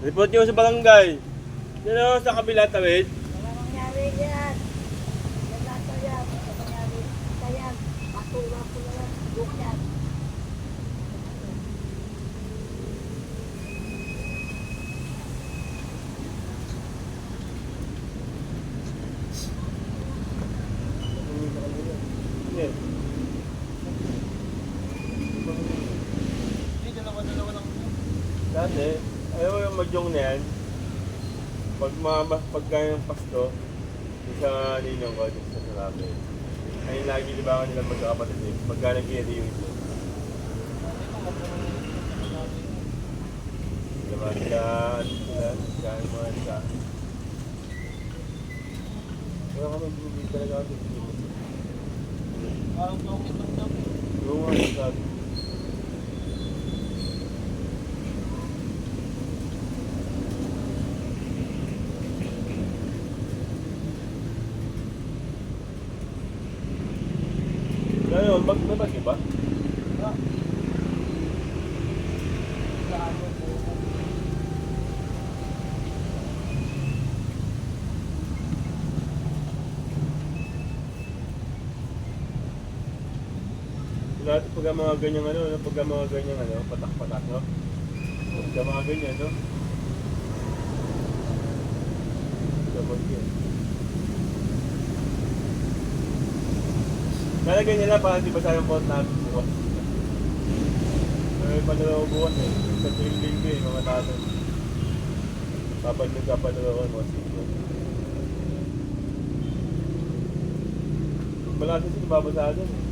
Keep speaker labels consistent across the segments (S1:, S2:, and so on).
S1: Report nyo sa barangay. Yan o, sa kabila tawid.
S2: Wala mangyari yan. Yan lang to yan. Wala mangyari. Kaya, matuwa ko na lang. Buk yan.
S1: Yan.
S3: Hindi, dalawa-dalawa lang.
S1: Dati, ayaw mo yung madyong na yan. Pagka yung pasto, yung sa ninong ko, yung sa sarabi. Ayun lagi libangan nila magkakapatid eh. Pagka nag-iari yung ito. Diba? Sila mga sa... Kaya kami bumili talaga ako dito.
S3: Parang tongit lang daw.
S1: Oo nga, sabi. Ngayon, may bagyo ba?
S3: Ah. Saan mo po?
S1: Lahat pagka mga ganyang pagka mga ganyang patak-patak, no? Pagka mga ganyan, no? Dapat yun. Lalagay nila para di ba sayang pot natin bukas. May panalaw bukas eh. Sa tuwing ko eh, mga tato. Nagkapanalaw ko, mga sito. Malakas yung babasa doon eh.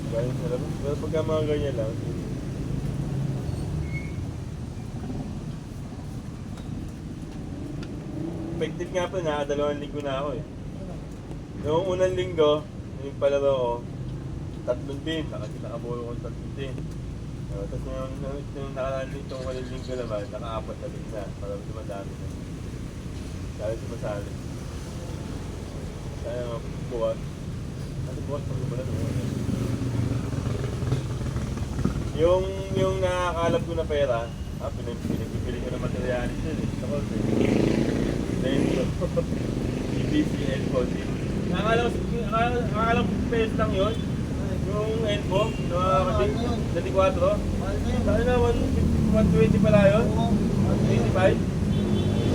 S1: Galing sa labas. Pero pagka mga ganyan lang, effective nga pa na, 2 linggo na ako eh. Noong unang linggo, yung palaro ko, 3 din. Nakabuo ko 3 din. Tapos yung nakaraan itong walang linggo naman, naka-4 na din na. Parang dumadami na. Dahil sumasali. Kaya nga, bukas. Kasi bukas pag gumalan mo. Yung nakakalap ko na pera, pinagbibili ko ng materialis yun eh. Sa call eh. Dahil EBCL call eh. Nakakala ko pesos lang yun. Yung elbow, na 24. Saan na, 120 pala yun? 125?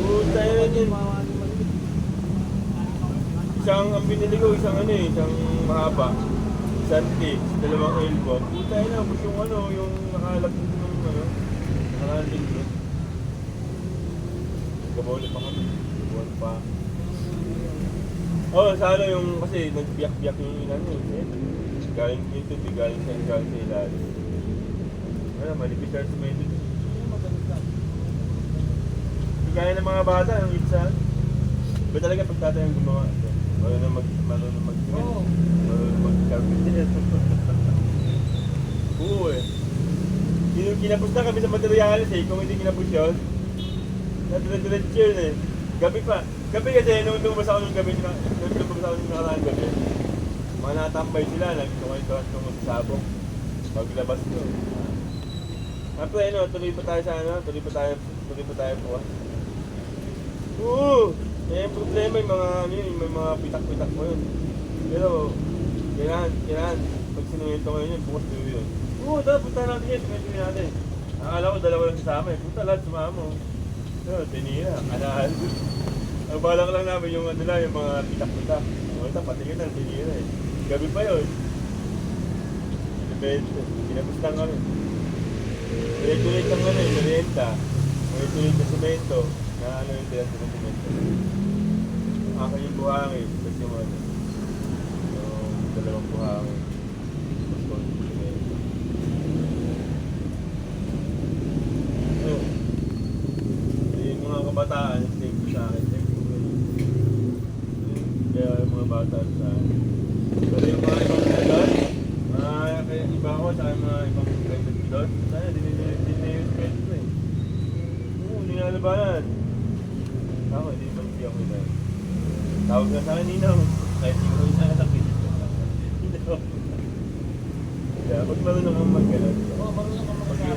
S1: Puta yun yun. Ang binili ko, isang mahaba. Isang tick, 2 elbow. Puta yun na, yung nakalap ko ng nakaling ko. Gabawin pa kami. Gabawin pa. Sa yung kasi nagbiyak-biyak yung ilan eh. Galing yung tubig, galing sa ilalim. Malipit sa semento. Gaya ng mga bata, yung itsa. Ba talaga pag tatay ang gumawa? Marunong mag-cement. Marunong mag-carpenter. Oo eh. Kinapos na kami sa materialis eh. Kung hindi kinapos yun, nadiretso yun eh. Gabi pa. Gabi kasi, nung lumabas ako nung gabi, nakaraan gabi, mga natambay sila, nagtungay-tuwas nung sabong. Paglabas ko. Après, tuloy pa tayo bukas. Oo! Yung problema, may mga pitak-pitak mo yun. Pero, kailangan, pag sinungento ngayon yun, bukas tuloy yun. Oo, punta natin yun, sinungento natin. Akala ko 2 lang kasama eh. Punta lahat sumama mo. So, tinira, kanahan. Ang balak lang namin yung yung mga pitak-pitak. Ito, patingin na, tinira eh. Gabi pa yun. Depende. Kinapos lang kami. Tuloy-tuloy lang merienda. Tuloy-tuloy sa semento. Na yung tira sa semento. Ako yung buhangin. Tapos yung 2 buhangin. Tapos yung semento. Yung mga kabataan, thank you sa akin. Kaya yung mga bata sa akin. Pero yung mga ibang pilot, kaya iba ako sa mga ibang private pilot, sana din na yung spend ko eh. Oo, hindi na labanan. Ako, hindi ako ina. Tawag na sa akin, Ninaw. Kahit hindi ko isa anak eh. Kaya, pag marunong kang mag-ganon.
S3: Oo, marunong kang mag-ganon.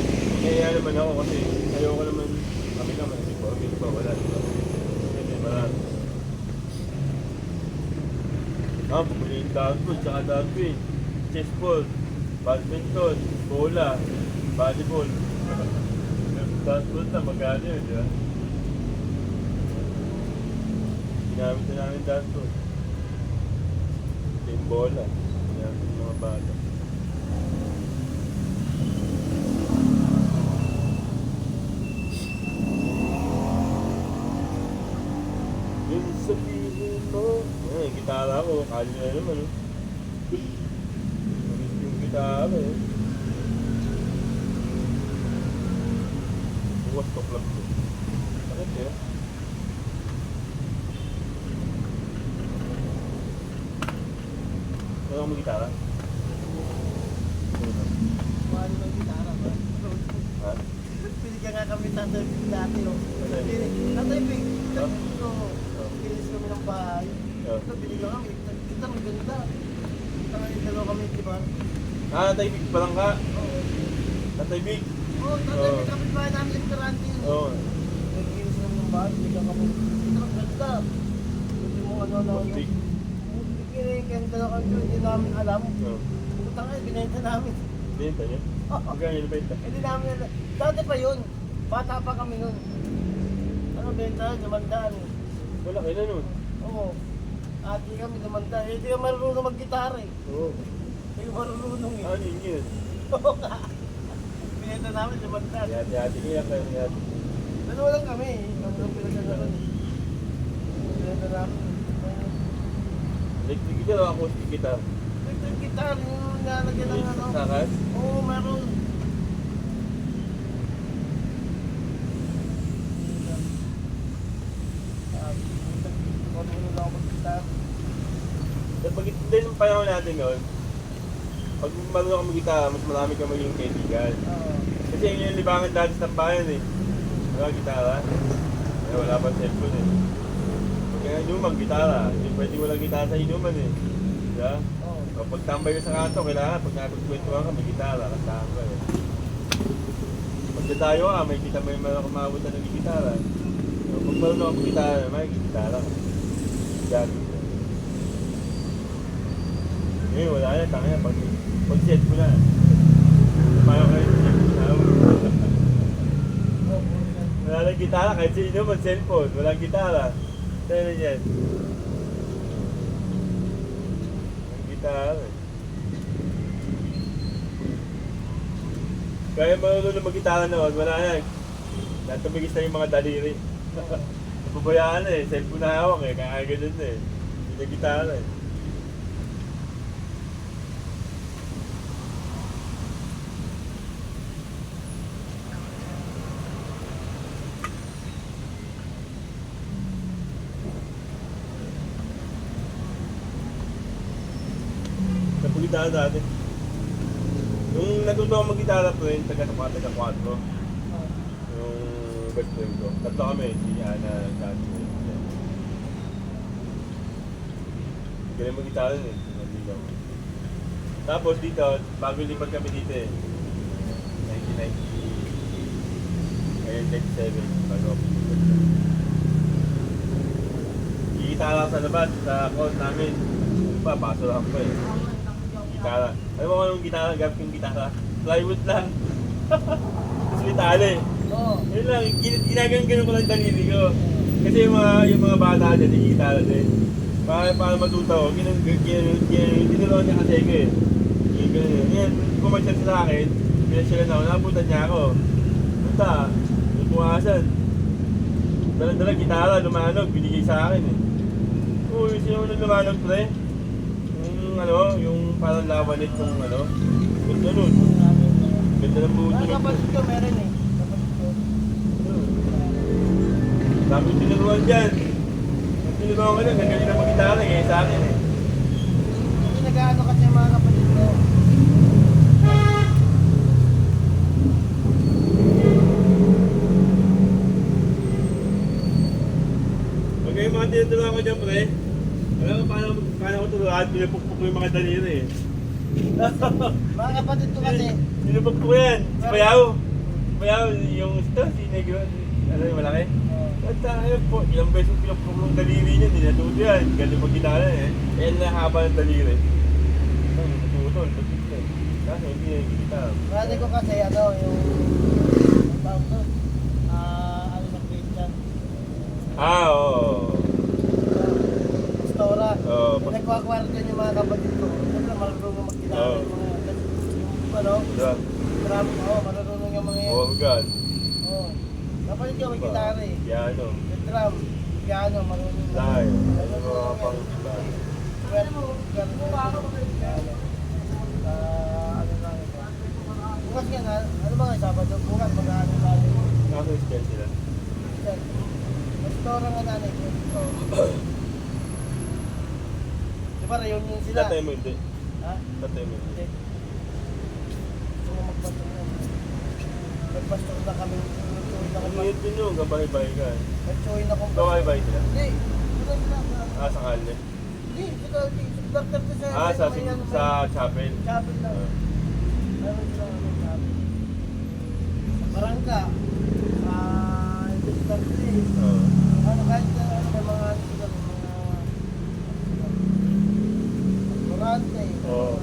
S1: Kaya naman ako kasi ayoko naman kami naman hindi pa wala diba? Kasi marami. Bumili yung dodgeball, tsaka dodgeball, chessball, badminton, bola, volleyball. Dodgeball na magkano yun, di ba? Ginamit na namin dodgeball. Yung bola, ginamit ng mga bata. Yung sabihin mo, yung gitara ko, kali na naman, oh. Mamis yung gitara, eh. Bukas to club ko. Bakit, eh? Ano ako mag-gitara?
S3: Mahal ng gitara ba?
S1: Ha?
S3: Binigyan nga kami tatay Big dati, no? Tatay Big, bilis kami ng bahay. Ito, binigyan kami. Kita, maganda. Kita nga yung dalawa kami, di ba?
S1: Tatay Big pa lang ka?
S3: Oo.
S1: Tatay Big?
S3: Oo, tatay Big, kami bahay namin yung karante yun.
S1: Oo.
S3: Nag-inis kami ng bahay, binigyan kami. Kita, maganda. Hindi mo ano.
S1: Big.
S3: Kiniganda na kami, hindi namin alam.
S1: Oo.
S3: Putang nga, binenta namin.
S1: Benta niya? Magkano yung benta?
S3: Hindi namin alam. Dati pa yun. Bata pa kami nun. Ano benta? Lumandaan.
S1: Wala, kailan nun?
S3: Oo. Ati kami lumandaan. Hindi ka marunong mag-gitara eh.
S1: Oo.
S3: Hindi ka marunong eh.
S1: Ano yun?
S3: Oo nga. Binenta namin lumandaan.
S1: Hati-hati niya kayo ni hati.
S3: Dalawa lang kami eh. Kami lang pinagkakaroon eh. Binenta namin.
S1: Electric guitar o acoustic guitar?
S3: Electric guitar yung nalagyan ng ano.
S1: Sakas?
S3: Oo, meron. Marunong lang ako mag-guitar.
S1: Pag din ng panahon natin noon, pag marunong ka mag-gitara, mas marami ka maging kaibigan.
S3: Oo.
S1: Kasi yun yung libangan dati sa bayan eh. Wala gitara. Eh, wala pa cellphone eh. Kaya inuman, gitara. Hindi pwede walang gitara sa inuman eh. Diba?
S3: Oo.
S1: O pag tambay ka sa kanto, kailangan pag nakapagkwentuhan ka, may gitara, kasama ka eh. Pag dadayo ka, may kita may kumawit na ng gitara. So, pag marunong ka mag-gitara, may gitara ka. Yan. Ngayon, wala na, tanga yan. Pag-set mo na. Paano kayo set mo na? Wala lang gitara, kahit sa inuman, cellphone, walang gitara. Sa'yo na yan. Gitara eh. Kaya marunong na mag-gitara noon, wala yan. Natumigis na yung mga daliri. Napabayaan na eh, cellphone na hawak eh, kaya ganun na eh. Hindi na gitara eh. Napag-gitara dati. Nung natuto ako mag-gitara po yun, taga-4. Yung best friend ko. Tatlo kami, si Ana, Dati. Galing mag-gitara yun eh. Nandito. Tapos dito, bago lipat kami dito eh. 1990. Ngayon, 97. Bago ako lipat. Gitara sa labas, sa court namin. Ano pa, basurahan pa eh. gitara. Alam mo kung anong gitara, gamit yung gitara? Plywood lang. Tapos may tali.
S3: Oo.
S1: Yun lang, ginaganon ko lang yung daliri ko. Kasi yung mga bata dyan, yung gitara din. Para matuto ko, tinuruan niya kasi ko eh. Ngayon, pumasyal sa akin, pinasyalan ako, napunta niya ako. Punta, yung pumasan. Dalang-dalang gitara, lumanog, binigay sa akin eh. Uy, sino nang lumanog pre? Yung parang lawanit kung ganda nun. Ganda ng buto
S3: Ang
S1: nun.
S3: kapatid ko meron eh. Kapatid ko.
S1: Dami yung tinuruan dyan. Yung tinuruan ko lang, gagaling na mag-gitara eh, sa akin eh.
S3: Hindi nag-ano kasi yung mga kapatid ko.
S1: Pag yung mga tinuturuan ko dyan pre, alam mo paano ko turuan, pinapukpuk ko yung mga daliri eh.
S3: Mga kapatid ko kasi.
S1: Pinapukpuk ko yan, si Bayaw. Bayaw, yung si Negro, yung malaki. At ayun po, ilang beses pinapukpuk ng daliri niya, hindi natuto yan. Galing mag-gitara eh. Yan na haba ng daliri. Natutol, natutol eh. Kasi hindi na yung gitara.
S3: Marami ko kasi yung tawag to. Sa Christian.
S1: Oo.
S3: Pastora.
S1: Oo.
S3: Nagkakwarto yung mga kapatid ko. Siyempre marunong magkilala
S1: Oo.
S3: yung mga
S1: Diba?
S3: marami marunong yung mga yan.
S1: Organ.
S3: Oo. Kapatid ko may gitara eh.
S1: Piano.
S3: Yung drum, piano, marunong.
S1: Dahil. Ano
S3: Marunong
S1: mga
S3: yan.
S1: pang
S3: Ano lang ito. Bukas yan ha? Ano ba nga Sabado? Bukas mag-ano tayo.
S1: Naka-Christian sila.
S3: Pastora nga nanay ko. Di ba reunion sila?
S1: Tatay mo hindi.
S3: Ha?
S1: Tatay mo hindi.
S3: Hindi. Gusto mo magpastor na. Nagpastor na kami. Nagsuhin na
S1: Ang
S3: kami.
S1: liit din yun, kabahay-bahay ka.
S3: Nagsuhin na kong
S1: Kabahay-bahay sila.
S3: Hindi. Sila sila.
S1: Sa Kalye.
S3: Hindi. Sila. Doctor ko sa.
S1: Sa chapel.
S3: Chapel lang. Meron sila ng chapel. Sa Barangka. Sa Industry.
S1: Oo.
S3: Kahit may mga sila, may mga restaurante.
S1: Oo.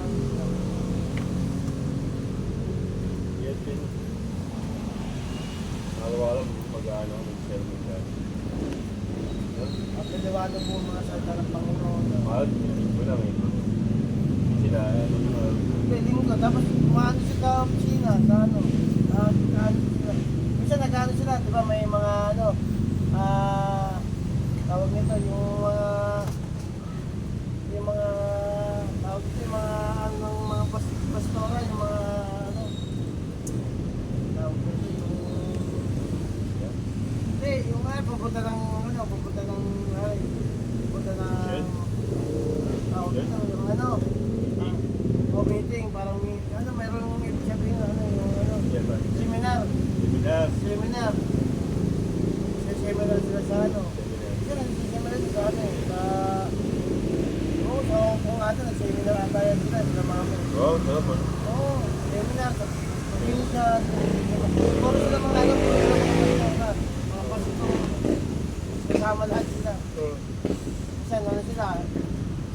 S1: Yan din. Araw-araw mag-ano, mag-sermon ka.
S3: At niliwanag mo mga salita ng Panginoon.
S1: Mahal, hindi ko lang eh. Hindi sila,
S3: Pwede mo ka. Tapos kumaano sila sa opisina, sa ano. Sila. Minsan nag-ano sila, di ba may mga tawag nito, yung mga tawag nito, yung mga ng mga pastora, yung mga tawag nito, hindi, yung pupunta ng pupunta ng tawag nito, yung meeting, parang mayroong ibig sabihin,
S1: yan ba?
S3: seminar.
S1: Seminar.
S3: Seminar sila sa
S1: Seminar.
S3: seminar sa kung nag-seminar ata yan sila mga
S1: Oo, sarap mo.
S3: seminar, minsan, puro sila mga mga pastor, kasama lahat sila. Minsan, sila,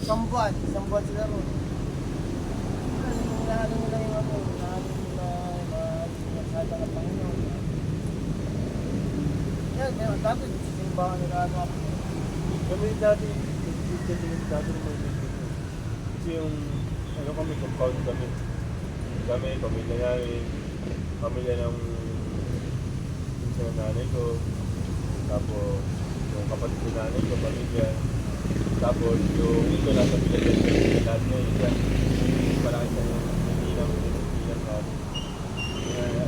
S3: isang buwan sila ron. Inaano nila yung inaano nila magsada ng Panginoon. Yan, dati simbahan nila
S1: Kami dati naman dito. Kasi yung, kami, compound kami. Kami, pamilya namin, pamilya ng pinsan ng nanay ko, tapos yung kapatid ng nanay ko, pamilya. Tapos yung ito nasa Pilipinas, lahat na isa. Parang isa yung hindi lang lahat.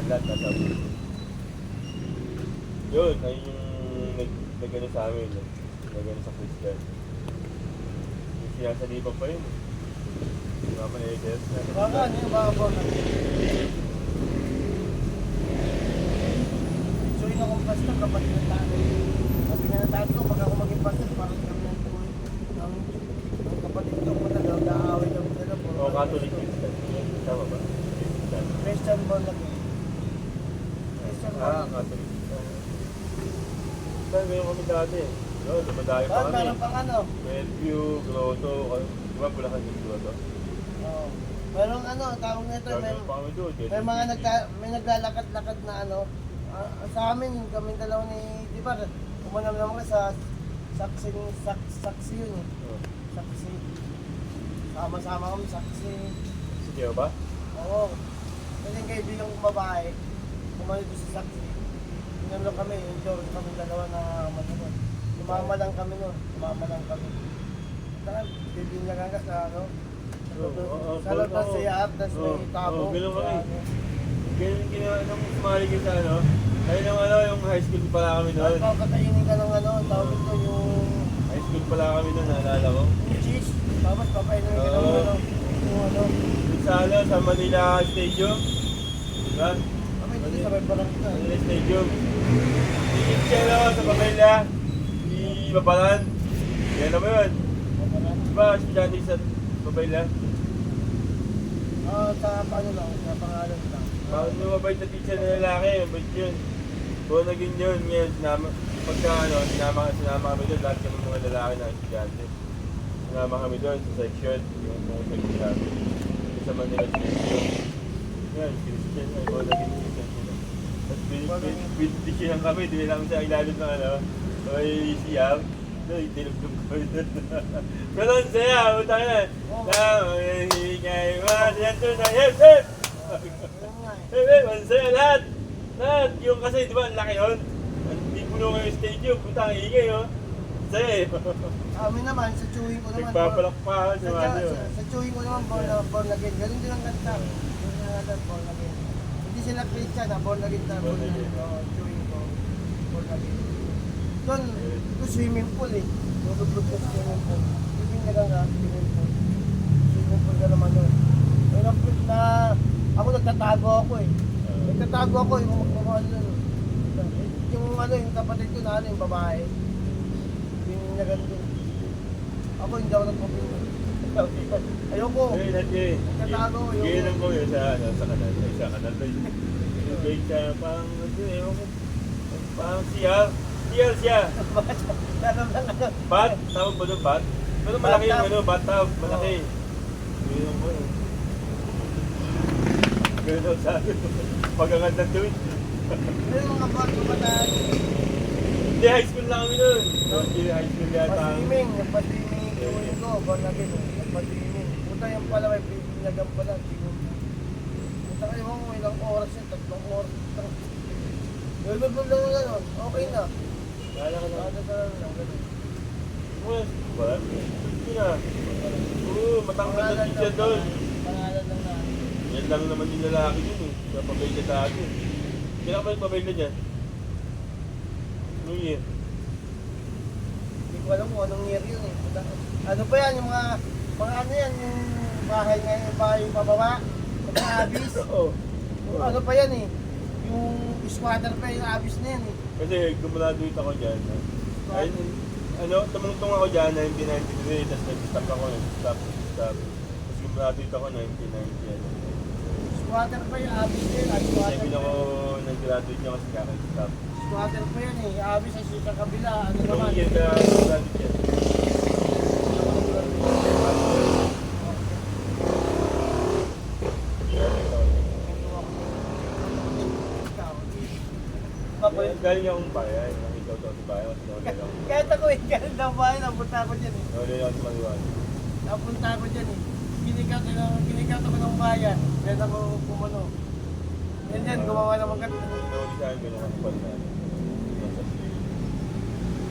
S1: Lahat nasa yun, ayun yung nag-ano sa amin, nag-ano sa Christian. Yung sinasalipan pa yun. Yung Mama Edith.
S3: baka ano yung baka po so yun akong pastor kapatid ng tatay. Sabi nga ng tatay ko, pag ako maging pastor, parang kami ng tuloy. Ang kapatid ko po nag-aaway kami nila po.
S1: O, Catholic Christian. Tama ba? Christian.
S3: Christian born again. Christian born again.
S1: Catholic. Saan ngayon kami dati? No, dumadayo pa kami.
S3: Meron pang ano?
S1: Medview, Grotto, di ba Bulacan yung Grotto?
S3: Oo. Merong ano, tawag nito,
S1: Gagawin pa kami doon.
S3: may mga may naglalakad-lakad na ano. Sa amin, kami dalawa ni, di ba, umanam naman ka sa saksi yun eh.
S1: Oh.
S3: Saksi. Sama-sama kami saksi.
S1: Sige ba?
S3: Oo. Kasi yung kaibigan kong babae, kumano doon sa saksi. Pinamlo kami, enjoy kami dalawa na manood. Lumama lang kami nun, lumama lang kami. Saka, bibinyagan ka sa ano. Sa loob ng siya, tapos may tabo.
S1: Oo, ganun kami.
S3: Sa ano.
S1: Ganun ginawa nung sumali ka sa ano. Ayun yung ano, yung high school pala kami
S3: Tapos
S1: noon.
S3: papakainin ka ng ano, tawag ito yung
S1: High school pala kami noon, naalala ko.
S3: cheese. Tapos papainin ka ng
S1: Oo.
S3: ano, yung ano.
S1: Yung sa ano, sa Manila Stadium. Diba?
S3: Kami dito sa may barangay.
S1: Manila Stadium. Iit siya na sa Pamela. Babalan. Yan na ba yun? Diba, estudyante sa Pamela?
S3: Sa paano lang, sa pangalan lang.
S1: Yung mabait na teacher na lalaki, mabait yun. Kung naging yun, ngayon, pagka ano, sinama kami doon, lahat kami mga lalaki na estudyante. Sinama kami doon sa section, yung section namin. Sa Manila Stadium. Yan, Christian, ay kung naging Christian sila. Tapos binidisyonan kami, dinila kami sa ilalim ng ano, may siyam. No, itinugtog ko yun. Pero ang saya, utang na. Hingay mo, yan to na, yes, yes! Ang saya lahat! Lahat! Yung kasi, di ba, ang laki yun? Hindi puno kayo yung stadium, putang ingay, oh. Saya eh.
S3: Kami naman, sa chewing ko naman.
S1: Nagpapalakpakan sa mga yun.
S3: Sa chewing ko naman, born again. Ganun din ang kanta. Ganun ang kanta, born again. Hindi sila Christian, born again na. Born again. Chewing ko, born again. Doon, ito swimming pool eh. Lulubog ka sa swimming pool. Swimming na lang swimming pool. Swimming pool ka naman doon. Na, ako nagtatago ako eh. Nagtatago ako yung magmamahal doon. Yung ano, yung kapatid ko na ano, yung babae. Yung nagandun. Ako hindi ako nagpapinyo. Ayoko.
S1: Eh, nandiyo eh.
S3: Nagtatago, ayoko.
S1: Gilang ko yun sa kanal. Sa kanal ba yun? Yung gate siya, parang, ano yun, ewan ko. Parang siya. Siya.
S3: Tanong lang ano.
S1: Bat? Tawag ba doon bat? Pero malaki yung ano, bathtub. Malaki. Gilang ko yun. Ganun sa akin. Pagkakanta doon.
S3: Meron mga bago ba na
S1: Hindi, high school lang kami doon. Hindi, high school yata.
S3: pa-swimming. Nagpa-swimming chewing ko. Born again. Nagpa-swimming. Puta yan pala, may pinagang pala. Puta kayo mo, ilang oras yun. 3 oras. Lulubog lang lang nun. Okay na.
S1: Kala ko na.
S3: Ano ka lang ganun.
S1: Wala. Hindi na. Oo, matangkad na teacher doon.
S3: Pangalan lang na.
S1: Yan lang naman yung lalaki yun eh. Sa pabay na dati. Kailan ka ba yung pabay na dyan? New Year.
S3: Hindi ko alam kung anong year yun eh. Ano pa yan, yung mga ano yan, yung bahay nga, yung bahay yung pababa, yung abis.
S1: Oo.
S3: Yung ano pa yan eh, yung squatter pa yung abis na yan eh.
S1: Kasi gumraduate ako dyan. Ay, ano, tumungtong ako dyan 1993, tapos nag-stop ako, nag-stop. Tapos gumraduate ako 1990.
S3: Squatter pa yung abis na yan, squatter
S1: Sabi
S3: pa
S1: ako,
S3: yan.
S1: nag-graduate niya kasi kaka-stop.
S3: Squatter pa yan eh, abis sa kabila, ano
S1: Anong
S3: naman.
S1: year ka graduate yan? Galing akong bayan, nakikaw to sa bayan, kasi nawala lang.
S3: Kahit ako eh, kahit na bahay, napunta ako dyan eh.
S1: Nawala lang sa Maliwan.
S3: Napunta ako dyan eh. Kinikat ako ng bayan. Then ako kumano. Yan yan, gumawa naman kami.
S1: Nawala sa akin, ganun ako pala.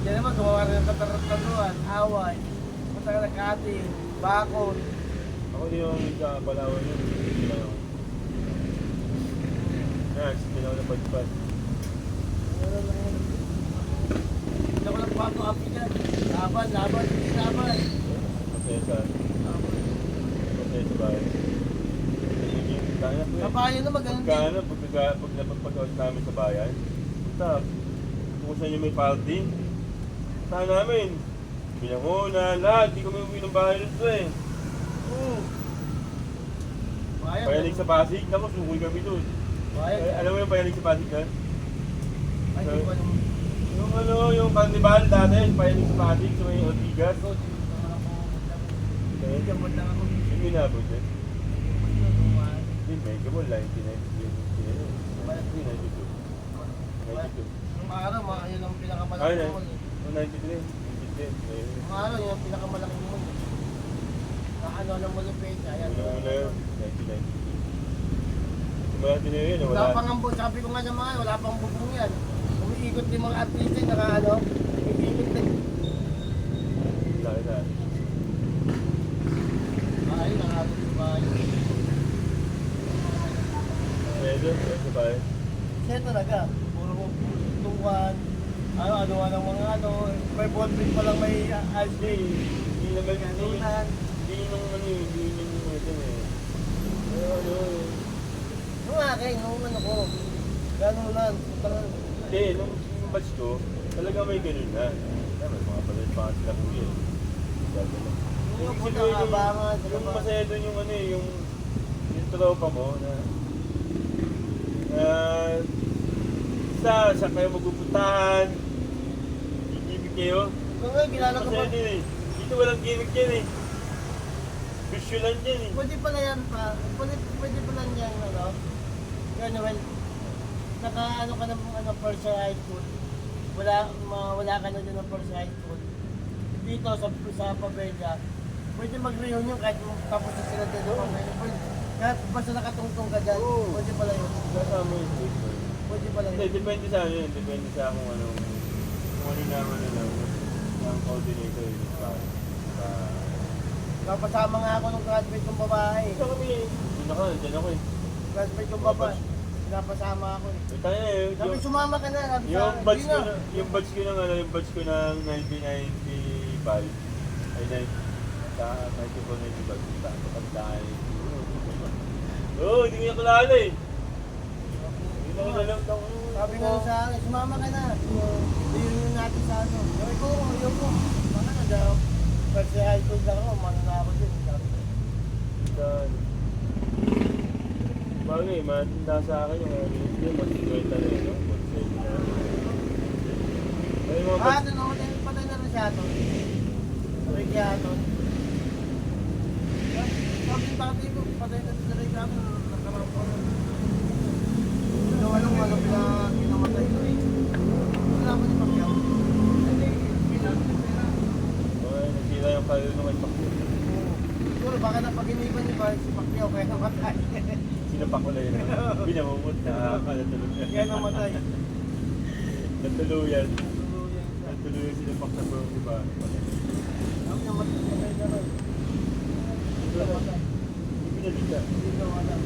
S3: Yan naman, gumawa rin ng katarataluan, away. Punta ka ng kating, bakon.
S1: Ako din yung sa Palawan yun. Hindi lang ako. Yan, sige na ako na pagpad.
S3: Ano lang yun. Hindi ako nagpapapi dyan. Laban, hindi laban.
S1: Masaya sa bayan.
S3: Sa bayan naman, ganun din.
S1: Pagka ano, pag napagpag-out namin sa bayan, punta, kung saan yung may party, saan namin, binangunan, lahat, di kami uwi ng bahay nito eh.
S3: Bayan.
S1: Payanig sa Pasig, naku, sukoy kami doon.
S3: Bayan.
S1: Alam mo yung payanig sa Pasig na?
S3: Ay, hindi ko alam.
S1: Yung ano, yung carnival dati, payanig sa Pasig, sa may Ortigas.
S3: Hindi lang ako.
S1: Yung inabot eh. Hindi, Mega Mall, 1993. 92.
S3: Yung araw, yun ang
S1: Ay,
S3: pinakamalaking mall eh.
S1: 93.
S3: Yung araw, yun ang pinakamalaking mall eh. Ano ng mall of Pecha, ayan.
S1: Una yun, 1993. Simula din yun,
S3: Wala pang ang sabi ko nga sa mga, wala pang bubong yan. Umiikot din mga artista, umiikot din.
S1: Laki na.
S3: Ayun, nakakot yung bahay.
S1: Pwede sa bahay.
S3: Siya talaga, puro tuwan, ano ng mga may ball pit pa lang may ice cream.
S1: Hindi naman
S3: Kanunan.
S1: Hindi nung hindi nung ito eh.
S3: Nung akin, ko, ganunan.
S1: Hindi, nung batch ko, talaga may ganun na. Tama, mga palit pa sila kuya.
S3: Yung
S1: Yung
S3: abangan,
S1: yung masaya doon yung yung tropa mo na saan kayo magpupuntahan, gimmick kayo.
S3: Kung nga, kilala ko pa.
S1: Masaya din eh. Dito walang gimmick yan eh. Visual lang yan eh.
S3: Pwede pala yan pa. Pwede pala yan, Yan, well, naka ka ng first year high school. Wala ka na dyan ng first year high school. Dito sa Pabella, pwede mag-reunion kahit tapos na sila dito. Kahit basta nakatungtong ka dyan, pwede pala yun.
S1: Kasama yung street boy.
S3: Pwede pala
S1: Hindi,
S3: yun.
S1: depende sa ano yun. Depende sa kung ano naman nila ng coordinator yun.
S3: Napasama nga ako nung graduate kong babae.
S1: Ito kami eh. Diyan ako eh.
S3: Graduate kong babae. Napasama ako eh.
S1: Ito tayo eh.
S3: Sabi, sumama ka na. Sabi sa
S1: Yung batch
S3: akin,
S1: ko na, yung batch ko ng yung batch ko ng 1995 ay 94-95 tayo. Oo, hindi ko niya kilala eh. Hindi ko kilala.
S3: Sabi nga sa akin, sumama ka na. Reunion natin sa ano. Sabi ko, ayaw ko. Baka na daw. Kasi high school lang ako, na ako din. Sabi ko.
S1: Bagay, matanda sa akin yung mas 50 na yun, no? Ay, mga batch.
S3: Ano naman, patay na rin siya ito. Ricky Aton. Sabi yung tatay ko, patay na si Ricky Aton. Nagkaroon ko. Ano pinamatay ko eh. Wala ko ni Pacquiao.
S1: Okay, nasira yung kayo nung kay Pacquiao.
S3: Siguro baka napag-iniban niyo ba si Pacquiao kaya namatay.
S1: Sinapak ko lang yun. Binamumot na natulog na.
S3: Kaya namatay.
S1: Natuluyan. Natuluyan sinapak sa buong iba.
S3: Sabi niya matay na rin. Hindi namatay.
S1: Hindi pinalita.
S3: Hindi namatay.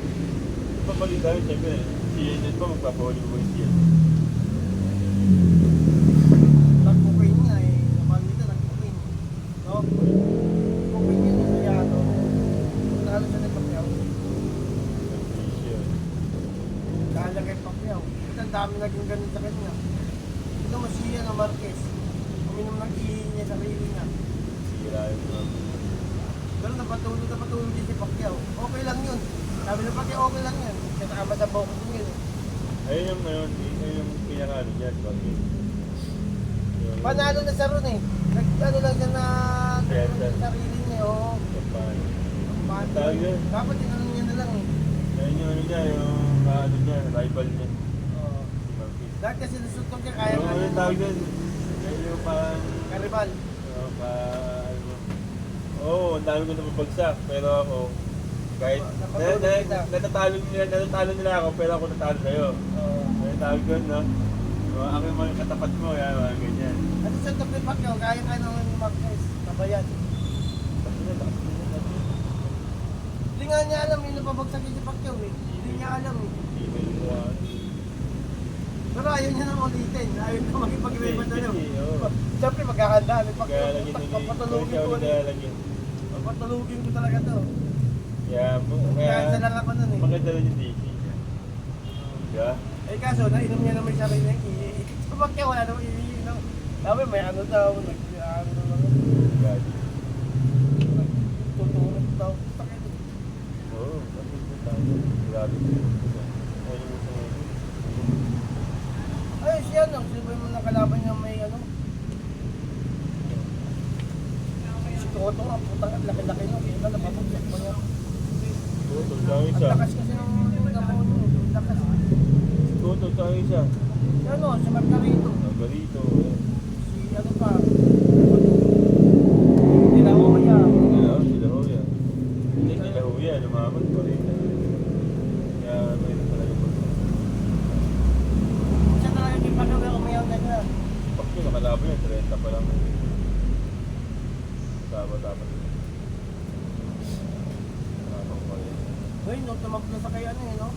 S1: Papalita yun, siyempre. Si Enes pa magpapahuli mo yung siya.
S3: Nag-cocaine niya eh. Napalita nag-cocaine. No? Cocaine niya sa yato. Talo siya ng Pacquiao. Dahil lang kay Pacquiao. Ito ang dami naging ganun sa kanya. Ito masiya ng Marquez. Uminom ng ihi niya sa sarili niya.
S1: Sira yun.
S3: Pero napatulog din si Pacquiao. Okay lang yun. Sabi ng Pacquiao, okay lang yan. Kasama sa boko din yun.
S1: Ayun yung ngayon, ayun yung pinaka-ano dyan.
S3: Panalo na siya ron eh. Nag-ano lang siya na
S1: Yes,
S3: sa sarili niya. Oo.
S1: Tawag yun.
S3: Dapat tinanong niya na lang eh.
S1: Ayun yung ano niya, yung ano niya, rival niya.
S3: Oo.
S1: Si Marquez.
S3: Dahil kasi nasutok niya kaya
S1: Ano yung tawag yun? Ayun yung parang...
S3: Karibal.
S1: Oo, ang dami ko napabagsak. Pero ako, kahit natatalo nila ako, pero ako natalo sa'yo.
S3: Oo.
S1: Ano yung tawag yun, no? Ako yung mga katapat mo, yan, mga ganyan.
S3: At sa top ni Pacquiao, kaya ka naman ni Marquez. Tabayan. Hindi nga niya alam yung napabagsak niya si Pacquiao eh. Hindi niya alam eh. Pero ayaw niya nang ulitin. Ayaw niya makipag-iwiban na lang. Siyempre maghahanda. Papatulugin ko ulit. Papatulugin ko talaga to.
S1: Kaya
S3: Kaya lang ako nun eh.
S1: maganda rin yung DC. Diba?
S3: Eh kaso, nainom niya naman siya rin yung ihi. Sa Pacquiao, wala namang ihi. Sabi may ano daw. Nag-ano naman.
S1: Gagi.
S3: Tutulog daw. Sakit.
S1: Oo, bakit mo tayo? Grabe. Ayun yung sa
S3: Ay, siya no. Sino ba yung nakalaban niya may ano? Si Toto nga, putang at laki-laki nyo. Kita napapagsak mo niya.
S1: Oo, tulad lang
S3: Ang
S1: isa.
S3: lakas kasi ng
S1: yung isa?
S3: Si ano, si Margarito.
S1: Margarito.
S3: Si ano pa. Sila Oya.
S1: Sila ho yan. Hindi sila ho yan. Lumaban pa rin. Kaya mayroon talaga po.
S3: Siya talaga yung pagkawin umayaw na siya.
S1: Pag yun, nakalabo yan. 30 pa lang. Tama. Tama pa yan.
S3: Uy, no, tumakbo sa kay ano eh, no?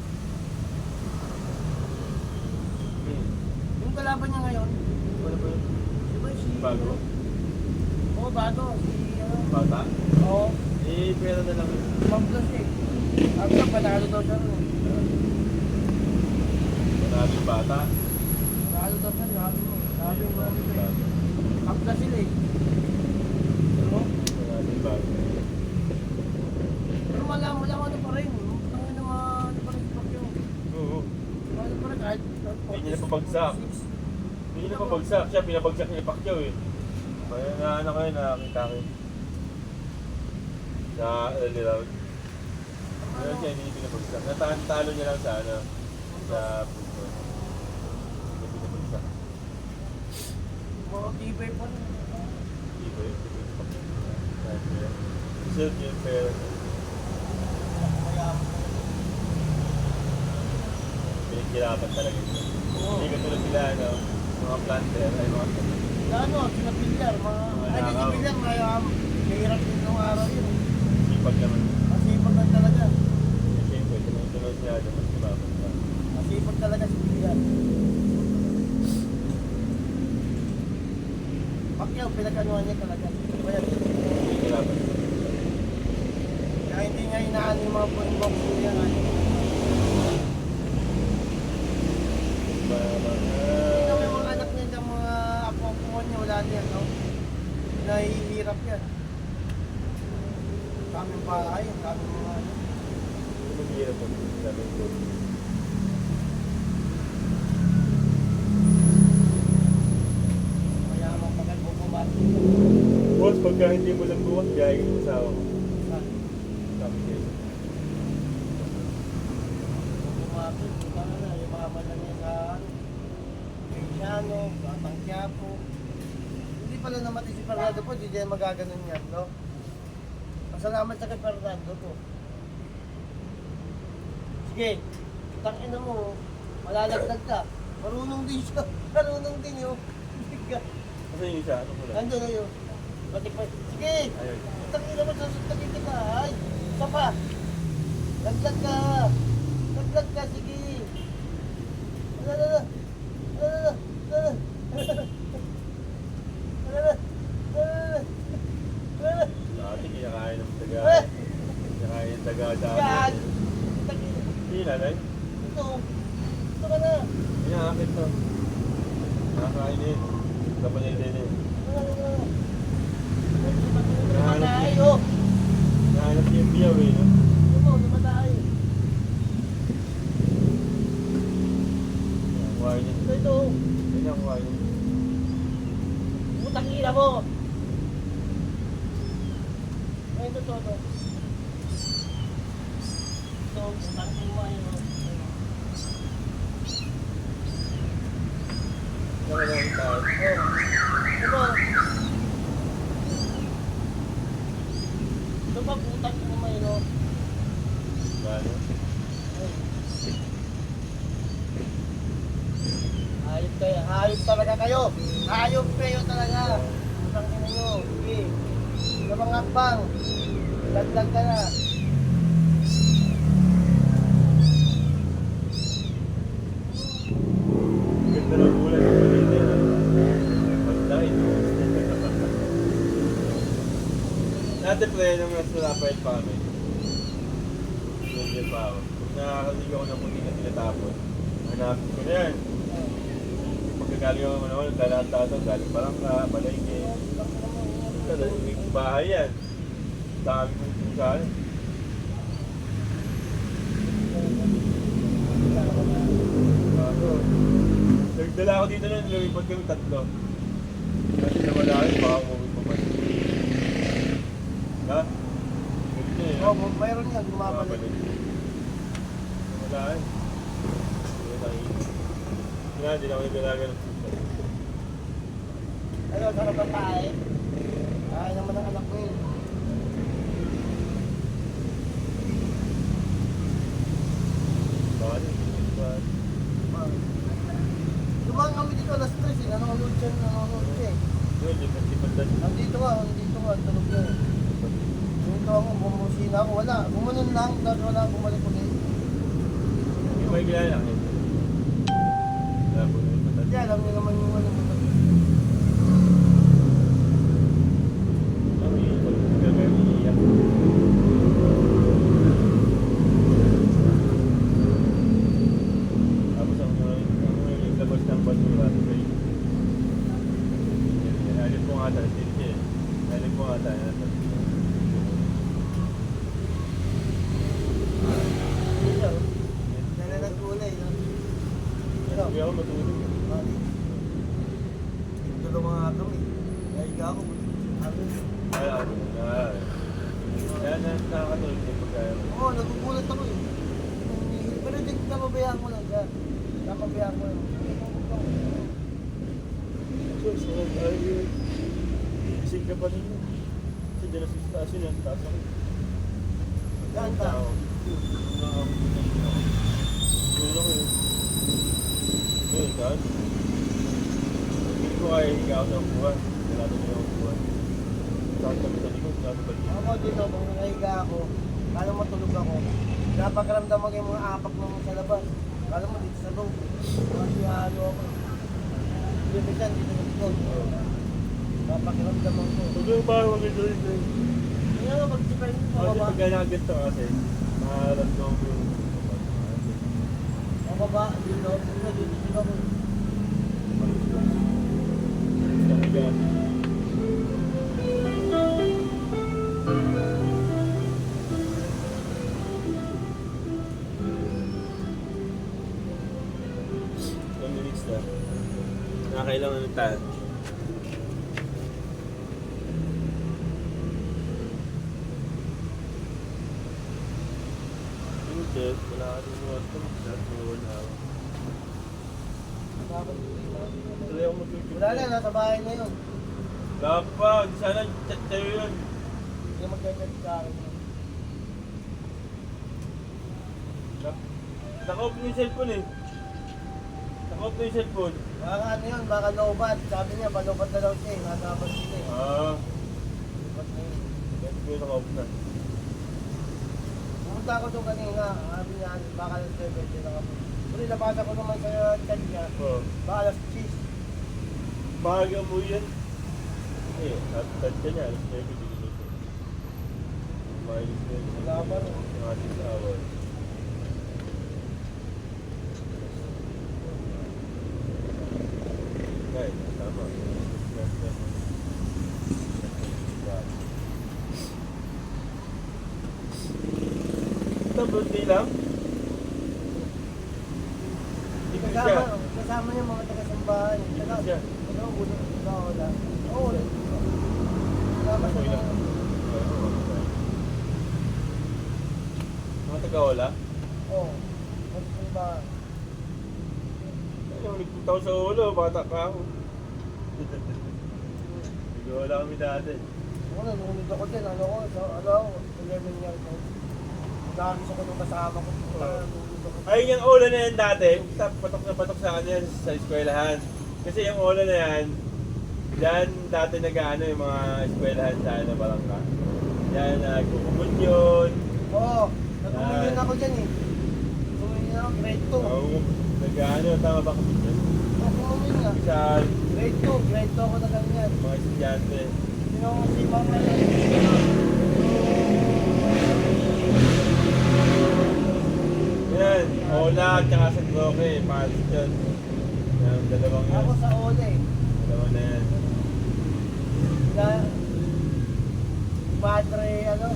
S3: Yung kalaban niya ngayon,
S1: Ano ba yun?
S3: di ba si...
S1: Bago?
S3: Oo, bago. Si ano?
S1: Bata?
S3: Oo,
S1: Eh, pera na lang yun.
S3: tumakbo siya eh. Sabi ko, panalo daw siya rin eh.
S1: Marami yung bata.
S3: Panalo daw siya, sabi mo ano ba eh. Kapla sila eh. Ano?
S1: Marami yung bata.
S3: Pero walang ano pa rin. Ang ano pa rin si Pacquiao.
S1: Oo.
S3: Ano pa rin kahit...
S1: Hindi niya napapagsak. Hindi niya napapagsak. Siya, pinabagsak niya yung Pacquiao eh. Kaya na ano kayo, nakakita kayo. Sa early round. Pero siya, hindi niya pinabagsak. Natalo niya lang sa ano, sa football. Hindi niya pinabagsak.
S3: Mga tibay pa rin.
S1: Hindi ba yun? Hindi ba yung Pacquiao? Reserve yun, pero pinaghirapan talaga yun. Hindi katulad nila, ano, mga planter, ay mga
S3: Ano, sila Pilyar, ay hindi si Pilyar, mahirap din nung araw yun.
S1: sipag naman.
S3: Masipag lang talaga.
S1: Siyempre, tunod niya, mas kumabot pa.
S3: Masipag talaga si Pilyar. Pacquiao, pinag-anuhan niya talaga. Kaya
S1: Pinaghirapan.
S3: hindi niya inaan yung mga point boxing niya. Hindi naman yung mga anak niya, yung mga apo-apo niya, wala niya, no? Nahihirap yan. Kaming bahay, kaming mga ano.
S1: Mahirap po. Sabi ko.
S3: Mayaman pa kayo bumati.
S1: Boss, pagka hindi mo lang bukas, gaya yung asawa ko. Sabi niya.
S3: Bumati, paano na, yung mga manan niya sa Cristiano, Batang Quiapo. Hindi pala namatay si Fernando po, hindi niya magaganon yan, no? Pasalamat sa kay Fernando po. Sige, tangina mo, malalagdag ka. Marunong din siya, marunong din yun.
S1: Kasi yung isa, ano ko lang?
S3: Nandun na yun. Pati pa, sige,
S1: Ayun.
S3: tangina mo, sasuntakin kita. Ay, isa pa. Laglag ka. Laglag ka, sige. Alala.
S1: Dati kinakain ng taga.
S3: Eh!
S1: Kinakain ng taga dami.
S3: Yan. Tangina.
S1: Hindi nanay.
S3: Ito. Ito ka na.
S1: Inaakit to. Nakakain din. Kapanay din eh.
S3: Namatay, oh.
S1: Nahanap niya yung biyaw eh. No?
S3: Ito, namatay.
S1: Ang kuhain niya.
S3: Ito.
S1: Yan ang kuhain niya.
S3: Putang ina mo. Ay, ito. Ito, putang ina mo. Ayun, oh.
S1: Nakakain tayo.
S3: Ito. Ito pa, putang ina mo. Ayun, oh.
S1: Gano?
S3: Hayop kayo, hayop talaga kayo. Hayop kayo talaga. Putang ina nyo. Sige. Sa mga akbang. Laglag ka na.
S1: Ganda ng ulan. Pagdahin. Dati pre, nung nasa Rafael pa kami. Nandiyan pa ako. Nakakaligaw ako ng mundi na tinatapon. Hanapin ko na yan. Pagkagaling ako naman, talatado, galing Barangka, Malayke. Bahay yan. Dami kong pusahan. Nagdala ako dito nun, lumipad kami 3. Kasi nawala rin, baka umuwi pa man. Ha? Ganito eh.
S3: Oh, mayroon yan, gumabalik.
S1: Nawala rin. Hindi na nakikita. Nga, hindi na ako naglalagay ng
S3: Ano, sarap ang kain. Kain naman ang anak ko yun.
S1: bakit?
S3: Dumaan kami dito alas 3 eh. Nanonood siya, eh.
S1: Yun, di pa
S3: Nandito ka, tulog na eh. Dito ako, bumusina ako, wala. Gumanon lang, dahil wala akong bumalik ulit.
S1: Yung may kilala ka. Wala po na yung patat.
S3: Hindi, alam niyo naman yung ano.
S1: Ang iiyak. Gagawin iiyak. Tapos ang labas ng basura. Alip po nga tayo. Alip po nga tayo.
S3: Dala ng kulay, no?
S1: Hindi ako matulog.
S3: Tulong mga kami. Nahiga ako.
S1: Kaya ako. Kaya nakakatulog din pagkaya.
S3: Oo, nagugulat ako eh. Pero hindi napabayaan ko lang siya. Napabayaan ko lang.
S1: Isig ka pa rin yun. Kasi dyan sa stasyon yan, taas ako.
S3: Saan ka?
S1: Tulog ako yun. Yun, saan? Hindi ko kaya higa ako ng buwan. Wala na niya ang buwan. Saan kami sa likod, wala na balik.
S3: Ako dito, kung nahiga ako, kala mo tulog ako, napakaramdam mo yung mga apak mo sa labas. Kala mo dito sa loob. Kasi ano ako. Ibig yan, dito sa likod. Napakiramdam mo ko.
S1: Huwag yung parang mag-enjoy ko.
S3: Hindi nga mag-depend mo
S1: Kasi
S3: baba.
S1: pagka nakaganto kasi, nakaramdam ko yung
S3: Mababa, dito. Dito ako.
S1: Talaga. Minutes na. Nakakailangan ng tayo. Hindi, wala ka din mga ito. Wala ako. Tuloy ako mag-YouTube.
S3: Wala na, nasa bahay na yun.
S1: Wala pa, di sana chat tayo yun.
S3: Hindi mag-chat sa akin.
S1: Naka-off na yung cellphone eh. Naka-off na yung cellphone.
S3: Baka ano yun, baka lobat. Sabi niya, palobat na daw siya eh. Natapat sila eh. Lobat na yun.
S1: Kaya ko naka-off na.
S3: Pumunta ako doon kanina, sabi niya, baka alas 7 din ako. Pero nabasa ko naman sa chat niya,
S1: Oo.
S3: baka alas 10.
S1: Bahaga mo yan. Eh, at ka niya, alas 9, bigyan ko. Minus 9.
S3: Wala pa rin.
S1: Yung ating awal. Guys, tama. Ito, birthday lang? Hindi ko siya.
S3: Kasama niya mga taga-sambahan.
S1: Hindi ko siya.
S3: Taga-wala. Oo, ulit. Kasama
S1: Okay
S3: siya.
S1: lang. Mga taga-wala?
S3: Oo. Taga-sambahan.
S1: Ayaw, nagpunta ko sa ulo, bata pa ako. Nag-wala kami dati.
S3: Ako na, nunod ako dyan. Ano ko, 11 years old. Nagkakis ako nung kasama ko. Nunod ako.
S1: Ay, yung ulo na yan dati, patok na patok sa kanya sa eskwelahan. Kasi yung ulo na yan, dyan dati nag-ano yung mga eskwelahan sa ano, Balangka. Yan, nagkukumod yun.
S3: Oo, nagkumilyon ako dyan eh. Kumilyon ako, grade 2.
S1: Oo, nag-ano, tama ba kami dyan?
S3: Kumilyon nga.
S1: Sa
S3: Grade 2 ako na ganyan.
S1: mga estudyante.
S3: Sino ko si Mama na
S1: Yan, Ola at saka sa Roque, palis yun. Yan, dalawang yan.
S3: ako sa Ole.
S1: Dalawang na yan.
S3: Na, Padre, ano?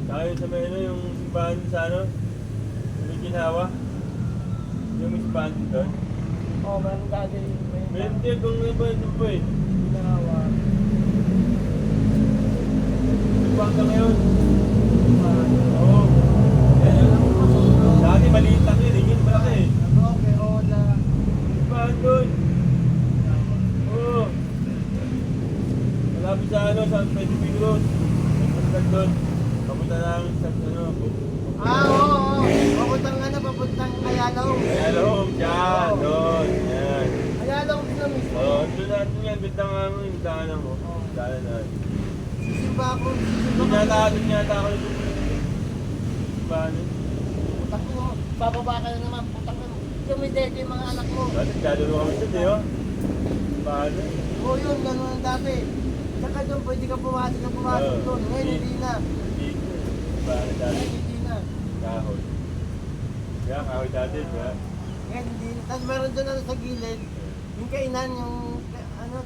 S1: Tayo sa may ano, yung simbahan sa ano, yung may ginawa. Yung may simbahan doon.
S3: Oo, meron dati.
S1: Meron din kung ano ba ito po eh.
S3: Ginawa.
S1: Nagpangka ngayon. Oo. Dati maliit lang yun, yun malaki eh.
S3: Okay, Ola.
S1: Paan doon? Oo. Malapit sa ano, sa Pedipig Road. Nagpagkag doon. Papunta namin sa ano.
S3: Oo. Papuntang papuntang Ayalaw.
S1: Ayalaw, dyan, doon. Yan.
S3: Ayalaw din na mismo.
S1: Oo, doon natin yan. Ganda nga mo yung daanan mo. Daanan na.
S3: Sisimba ako.
S1: Doon yata ako nito. Paano?
S3: Putang mo. Bababa ka na naman. Putang mo. Sumidedo yung mga anak mo.
S1: Dati kaluro kami doon eh, oh. Paano?
S3: Oo yun, gano'n ang dati. Saka doon, pwede ka pumasok doon. Ngayon, hindi na.
S1: Hindi ko. Paano dati?
S3: Ngayon, hindi na.
S1: Kahoy. Kaya kahoy dati, diba?
S3: Ngayon, hindi na. Tapos meron doon sa gilid. Yung kainan, yung,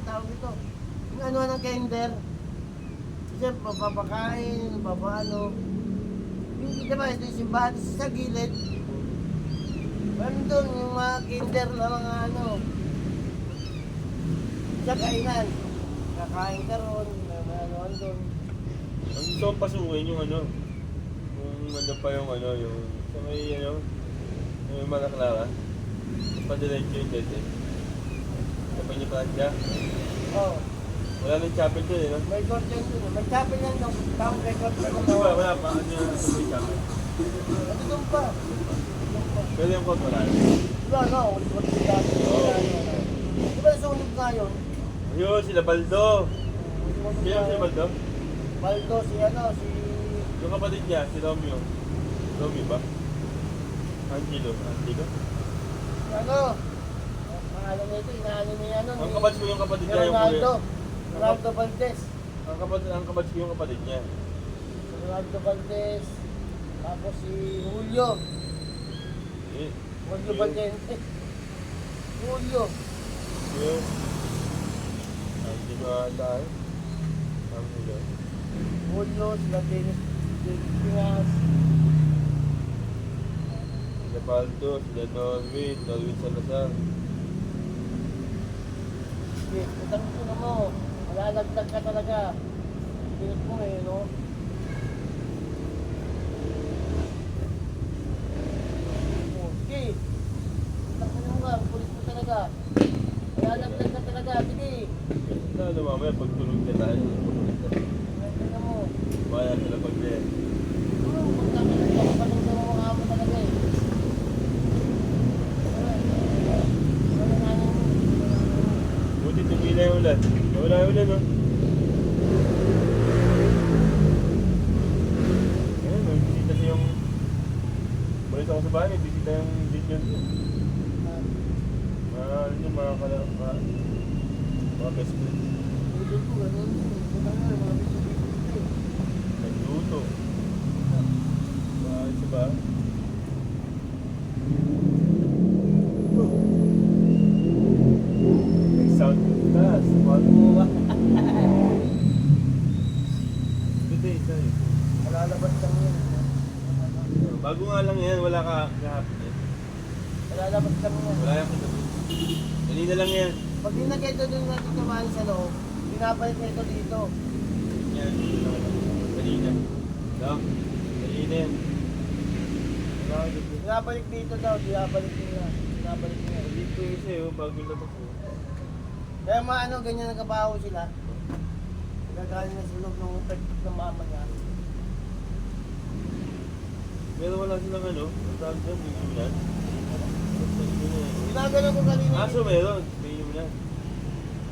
S3: tawag ito. Yung ng kinder. Kasi papapakain, papaano. Yung, diba, ito yung simbahan sa gilid. Meron doon yung mga kinder na mga sa kainan. Kakain ka ron, may ano doon.
S1: Ang gusto kong pasukin yung ano, kung ano pa yung ano, yung sa may ano, yung mga Clara, padiretso yung dete. Sa Panyapatya.
S3: Oo.
S1: Wala nang chapel doon eh, no?
S3: May court yan doon. May chapel yan doon. Town record pa
S1: Ano ba? Wala pa. Ano yung sa may chapel?
S3: Ano doon pa?
S1: Pero yung court wala.
S3: Wala na, ulit ko ito dati. Di ba sunog nga yun?
S1: Ayun, sila Baldo. Kaya si Baldo?
S3: Baldo, si
S1: Yung kapatid niya, si Romeo. Romeo ba? Angelo. Angelo?
S3: ano? Pangalan nito, inaano niya
S1: Ang kapatid ko yung kapatid niya. Yung
S3: Ronaldo. Ronaldo Valdez.
S1: Ang kapatid ko yung kapatid niya.
S3: Ronaldo Valdez. Tapos si Julio.
S1: Eh,
S3: Julio Valdente. Julio.
S1: Yung Angelo ata eh. Angelo.
S3: Julio, sila Dennis Pinas.
S1: Sila Baldo, sila Norwin Salazar.
S3: Sige, utang ko na mo. Malalagdag ka talaga. Pilit mo eh, no? Okay. Utang ko na mo nga, pulis mo talaga. Malalagdag ka talaga, sige.
S1: Ano mamaya pag tulog na tayo.
S3: Malalagdag ka mo.
S1: Baya sila pag
S3: Utang ka na mo, kapatid mo mga amo talaga eh. Wala nga nang...
S1: buti tumila yung ulan. Wala yung ulan, no? Ayun, may bisita siya yung... Balik ako sa bahay, may bisita yung Dijon doon. Mga best friend.
S3: Hindi ko, ganun. Utang nga, mga bisyo-bisyo eh.
S1: Nagluto. Bakit siya ba? May sound taas. Good day, tayo.
S3: Malalabas lang yun.
S1: Bago nga lang yan, wala ka kahapon yan.
S3: Malalabas lang yun.
S1: Wala yung katabi. Kanina lang yan.
S3: Pag dinagay ito doon natin kumain sa loob, pinapalik na ito dito.
S1: Yan. Kanina. No? Kanina yan.
S3: Pinapalik dito daw, pinapalik nila. Pinapalik nila.
S1: Dito yung isa yun, bago yung tapos mo.
S3: Kaya maano, ganyan nagkabaho sila. Nagagaling na sa loob ng pagkik ng mama niya.
S1: Pero wala silang ano, ang tawag dyan, yung yan.
S3: Ginagano ko kanina.
S1: Aso meron, may yung yan.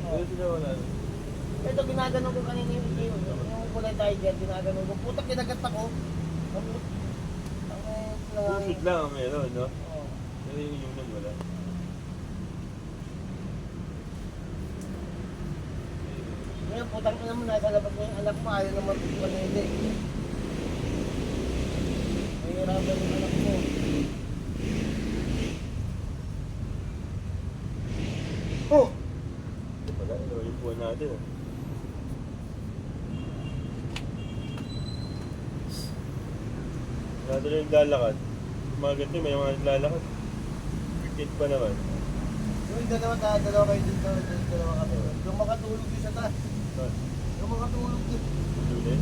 S1: Pero sila wala.
S3: Ito ginagano ko kanina yung kulay tiger, ginagano ko. Putak kinagat ako.
S1: Pusod lang ang meron, no?
S3: Oo.
S1: Pero yung yan wala.
S3: Ngayon, putang ko naman nasa labas na yung anak mo, ayaw naman manili. Mahirapan yung anak mo. Oh!
S1: Ito pala, ano yung buwan natin, ah. Wala doon yung lalakad. Mga ganito, may mga lalakad. Cricket pa naman.
S3: Yung dalawa kayo dito, dalawa kami. Yung makatulog din sa taas. Yung makatulog din.
S1: Lunes?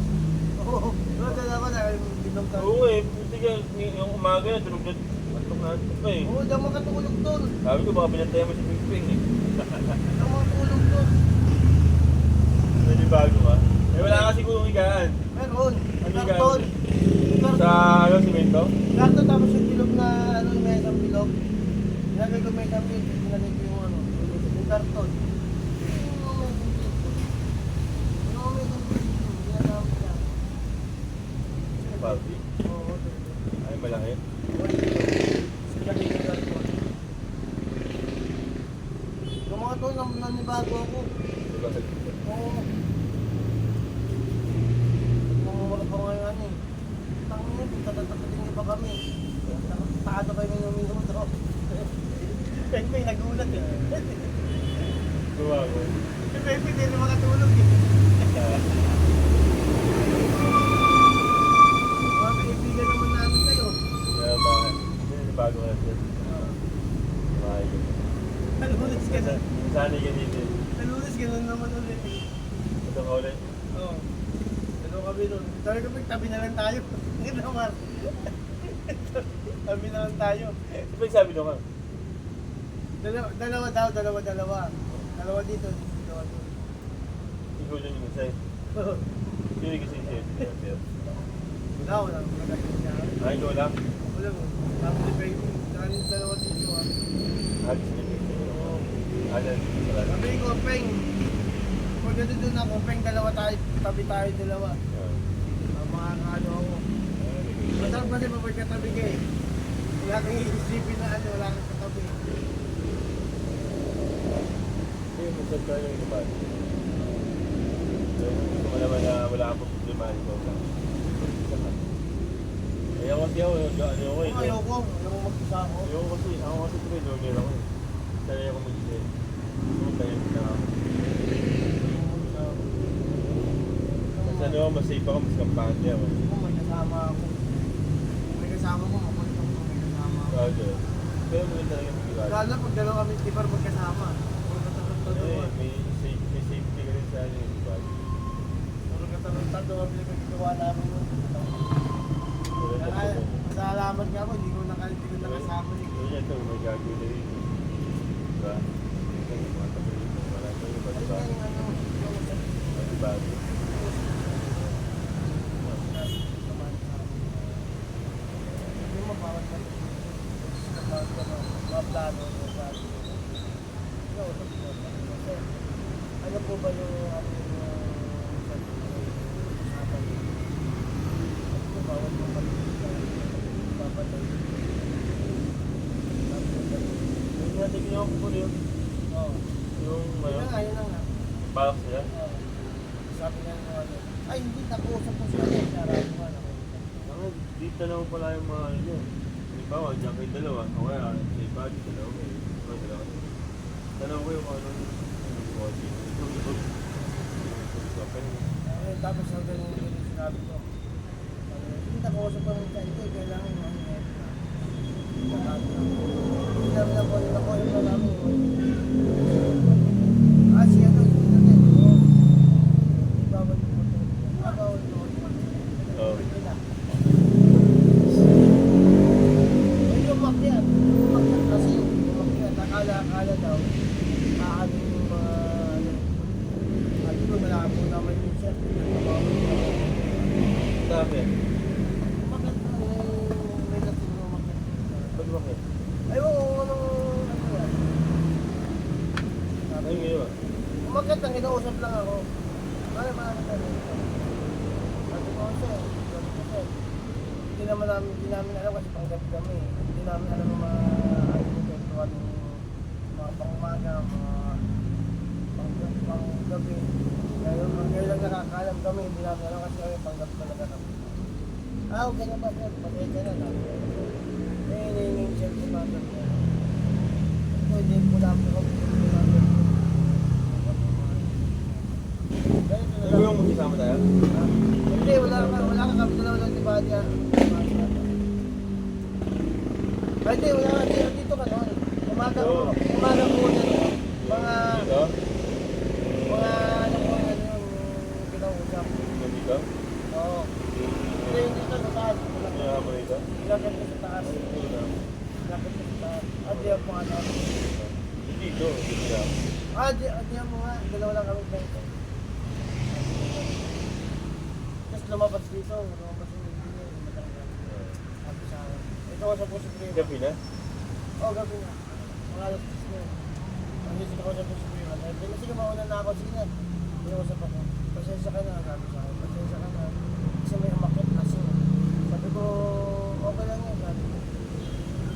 S3: Oo, yung dalawa na, binom ka.
S1: Oo eh, buti ka, yung umaga na, tulog na, antok na antok pa eh.
S3: Oo, diyan makatulog doon.
S1: Sabi ko baka pinataya mo si Pingping eh.
S3: Diyan makatulog doon.
S1: Pwede bago ka. Eh wala ka siguro higaan.
S3: Meron,
S1: Ano yung
S3: karton.
S1: Sa ano, simento?
S3: Karton tapos yung bilog na, ano, may isang bilog. Nilagay ko may isang bilog, nilagay ko yung ano, yung karton.
S1: Party?
S3: Oo,
S1: Ay, malaki.
S3: nilagay ko yung karton. Yung mga to, nanibago ako.
S1: Diba?
S3: Oo. Wala pa ngayon ano eh. Tangin yun, tatatapatin niyo pa kami. Paano kayo ng minuto? Pepe, nagulat eh.
S1: Tuwa ko.
S3: Si Pepe, hindi na makatulog eh. Mga kaibigan naman namin kayo.
S1: Kaya bakit? Hindi, bago ka natin. Mayo.
S3: Nalunas ka na.
S1: Sanay ka dito.
S3: Nalunas ka na naman ulit eh.
S1: Ito ka ulit.
S3: Oo. Ano kami nun? Sabi ko, tabi na lang tayo. Hindi naman. Tabi na lang tayo.
S1: Di ba yung sabi nyo ka?
S3: Dalawa daw, dalawa. Dalawa dito, dalawa dito.
S1: Ikaw dyan yung isa eh. Sino yung kasi siya?
S3: Wala. Nagagawin niya.
S1: Ay, ikaw lang?
S3: Wala mo. Tapos si Pepe, dalawa dito ah.
S1: Agis na
S3: Oo.
S1: Ayan, wala lang.
S3: Sabi ko, Peng, pag doon ako, Peng, dalawa tayo, tabi tayo dalawa. Mga ano ako. Masarap kasi pag katabi ka eh. Wala kang iisipin na ano, wala kang katabi.
S1: Hindi, masarap tayo yung naman. Gusto ko naman na wala akong problema ito. Kaya kasi ako, ano ako eh.
S3: Ayoko mag-isa ako.
S1: Ayoko kasi tuloy, dormir ako eh. Sanay ako mag-isip. Kaya na ako. Kasi ano, mas safe ako, mas kampante ako.
S3: Kung may kasama ako. Kung may kasama ko, makulit ako kung may kasama ako.
S1: Okay. Pero maganda talaga mag-iwala.
S3: Lalo na pag dalawa kami, di ba magkasama? Puro katarantado
S1: Eh,
S3: ka.
S1: may safety ka rin sa ano yung bag.
S3: Puro katarantado kami na pagkagawa namin. Kaya, masalamat nga ako, hindi ko nakasama eh.
S1: Yun yan ito, may gagawin na rin. Diba? Ito yung mga tabi rin. Wala ito yung iba, diba? Diba?
S3: Ano po ba yung bawal mo papatay.
S1: Yung natin yung ako po yun.
S3: Oo.
S1: Yung,
S3: Yun na nga,
S1: ano,
S3: yun na nga.
S1: balak sila.
S3: Oo. Sabi nga ng ano, ay hindi, nakuusap ko siya eh. Sarap ko nga.
S1: Ang dito na pala yung mga ano yun. Halimbawa, dyan kayo dalawa. O kaya, sa iba, dalawa kayo. Diba, dalawa kayo. Tanaw ko yung ano yung body.
S3: Tapos ang ganun yung sinabi ko. Hindi nakuusap ko ng hindi, kailangan mo ano yan. Hindi namin na po yung namin. Siya doon, hindi bawal yung motor. Bawal yung motor.
S1: Oo.
S3: Ay, umakyat kasi umakyat. Akala daw, paano yung mga ano. At ito, malabo naman yung siya.
S1: Dami.
S3: Umakyat na, may dating umakyat.
S1: Ba't bakit?
S3: Ayun, ano yan.
S1: Ano yung ngayon?
S3: Umakyat lang, kinausap lang ako. Ano ba ano tayo? Sabi ko, sir, hindi namin alam kasi panggabi kami. Hindi namin alam yung mga ano yung kwentuhan ng mga pangumaga, mga panggabi. Ngayon lang nakakalam kami, hindi namin alam kasi kami panggabi talaga kami. Okay na ba sir? Pasensya na lang. Hinging siya po natin. Ito, hindi po namin kami.
S1: Ano yung mag-isama tayo?
S3: Hindi, wala ka kami dalawa lang di ba niya? Ay, hindi, wala ka dito ka noon. Umaga umaga po na mga
S1: Dito?
S3: ano po na yung kinausap.
S1: Yung dito?
S3: Oo. Pero yung dito sa taas.
S1: Yung hapon dito?
S3: Ilagay ko sa taas.
S1: Una.
S3: Ilagay ko sa taas. At di ako ano.
S1: Dito, dito lang.
S3: Di ako nga. Dalawa lang kami bento. Tapos lumabas dito. Lumabas yung hindi. Sabi sa akin. Ito ko sa puso ko.
S1: Gabi na?
S3: Oo, gabi na. Mga alas 10 na yun. Ang isip ko sa puso ko yun. Sige, mauna na ako. Sige na. Pinusap ako. Pasensya ka na. Sabi sa akin. Pasensya ka na. Kasi may umakit kasi. Sabi ko, okay lang yan. Sabi ko.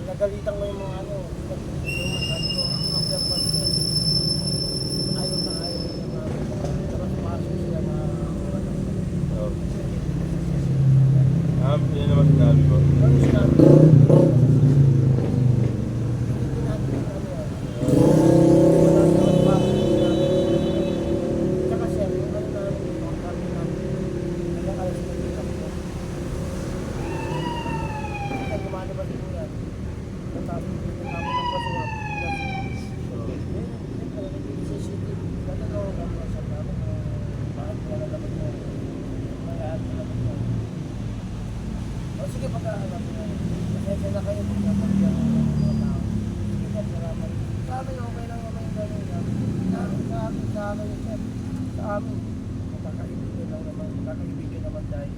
S3: Nagalitan ko yung mga ano. Sabi ko, ang number 1 ko. Ayaw na ayaw. Tapos pumasok sila na
S1: Oo. Yun naman sinabi mo.
S3: ano sinabi ko? Sige, pagkahanap mo. Pasensya na kayo kung napagyan ng mga tao. Sige, sir, salamat. Sa amin, okay lang naman yung gano'n lang. Sa amin, sir. Sa amin. Magkakaibigan lang naman. Magkakaibigan naman tayo.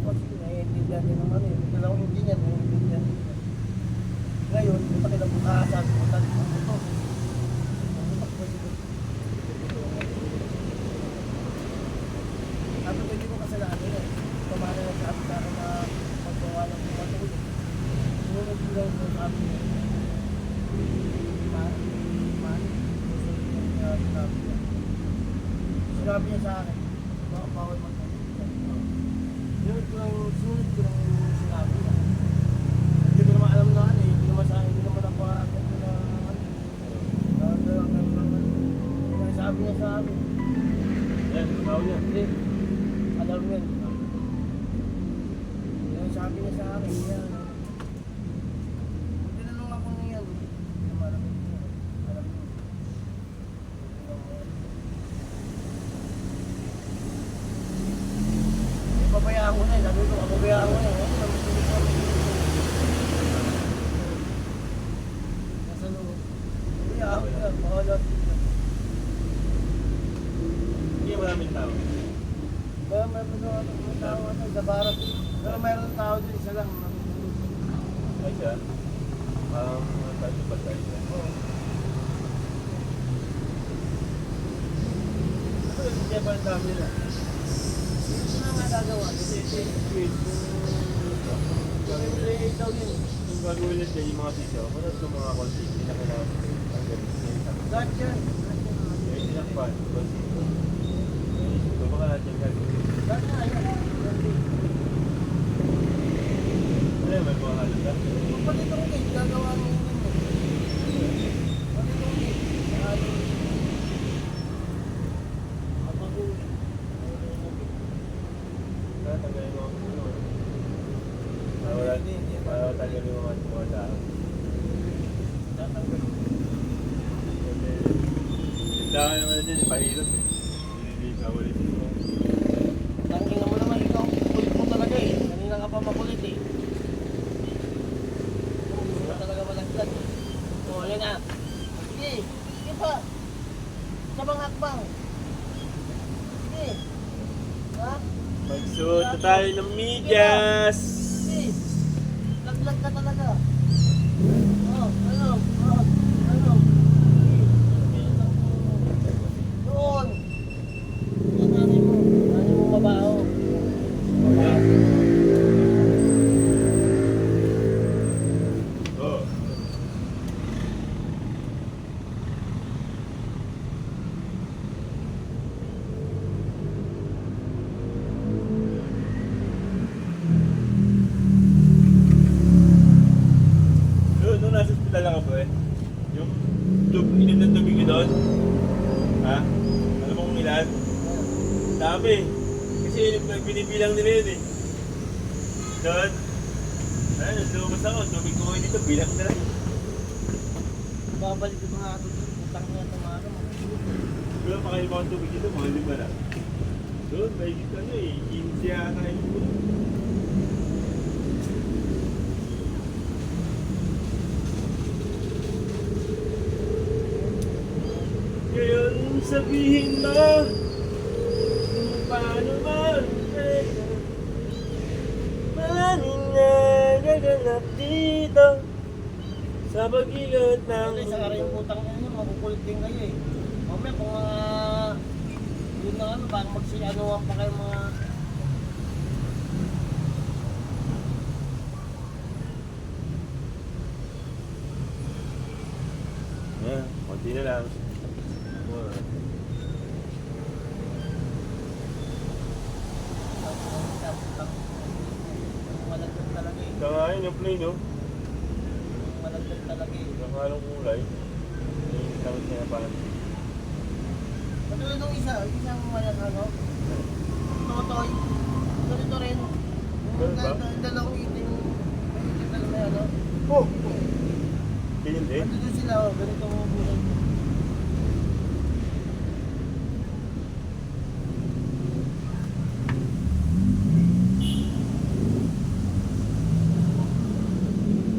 S3: O sige, naiintindihan din naman eh. Ito lang hindi niya, naiintindihan din niya. Ngayon, punta kita bukasan. Punta kita ito. Sabi ko, hindi ko kasalanan eh. Pamana na sabi sa akin na maggawa ng mga tulog. Sunod ko lang yung sabi niya. Sinabi niya sa akin, bawal magkakita. Sunod ko lang yung sinabi niya. Hindi ko naman alam na ano eh. Hindi naman sa akin, hindi naman ako agad na ano. Sabi niya sa akin.
S1: Yan, tao yan.
S3: Hindi. Alam mo yun. Yan sabi niya sa akin. Yan. Tinanong ako niyan. Maraming niya. Alam mo. Pabayaan ko na eh. Sabi ko, pabayaan ko na eh. Nasa loob. Pabayaan ko na. Pahalat.
S1: Hindi maraming tao.
S3: Kaya may tao sa barat. Pero mayroon tao din, isa lang.
S1: Ay siya. Tayo pa tayo.
S3: Oo. Ano yung hindi pa ang dami nila? Ito na nga gagawa. Ito yung relate daw yun.
S1: Yung gagawin nila yung mga sisyo, kung yung mga konti, hindi na kailangan ang gabi niya isang.
S3: Lahat yan.
S1: Yung isang pan, konti. Ito baka natin gagawin.
S3: Lahat nga yan.
S1: Ano may mga halos lang?
S3: Kung pati itong gate, gagawa mo yun. Pati itong gate. Ano? Kapag-uli.
S1: Tanggalin mo ang puno. Para tanggalin mo ang mga tao.
S3: Tatanggal.
S1: Yung dami naman dyan, pahirap eh. Hindi ka ulit mo.
S3: Tangina mo naman ikaw. Kulit mo talaga eh. Kanina ka pa makulit eh. Gusto mo talaga malaglag. O, yun na. Sige. Sige pa. Sabang hakbang. Sige. Ha?
S1: Magsuot na tayo ng medyas!
S3: Sige. Laglag ka talaga. Oh, ano? Oh, ano? Doon. Yan nanay mo. Nanay mo mabaho. Mabaho.
S1: Oh. Nung nasa hospital ako po eh, yung inom ng tubig nyo doon, ha? Alam mo kung ilan? Dami. Kasi binibilang nila yun eh. Doon. Ayun, lumabas ako, tubig ko ngayon dito, bilang na lang.
S3: Babalik yung mga ato dito. Putang na ito mga ano.
S1: Pero pakaiba ang tubig dito, mga lima na. Doon, may gito nyo eh. 15 yata yung ngayon sabihin mo kung paano man maraming nagaganap dito sa pag-igot ng
S3: Kasi sa araw yung putang na yun, makukulit din kayo eh. Mamaya kung mga... Yun na ano, baka magsianuhan pa kayo mga...
S1: Yeah, konti na lang.
S3: Malagdag talaga eh.
S1: Ito nga yun yung plane, no?
S3: Malagdag talaga eh.
S1: Nakalong kulay. Yung tamit niya na parang
S3: Katulad nung isang malang ano, totoy. Ganito rin.
S1: Ganun ba?
S3: Yung dalawang itim, may itim na may ano.
S1: oh! Ganyan din?
S3: Andun sila, oh, ganito ang buhay.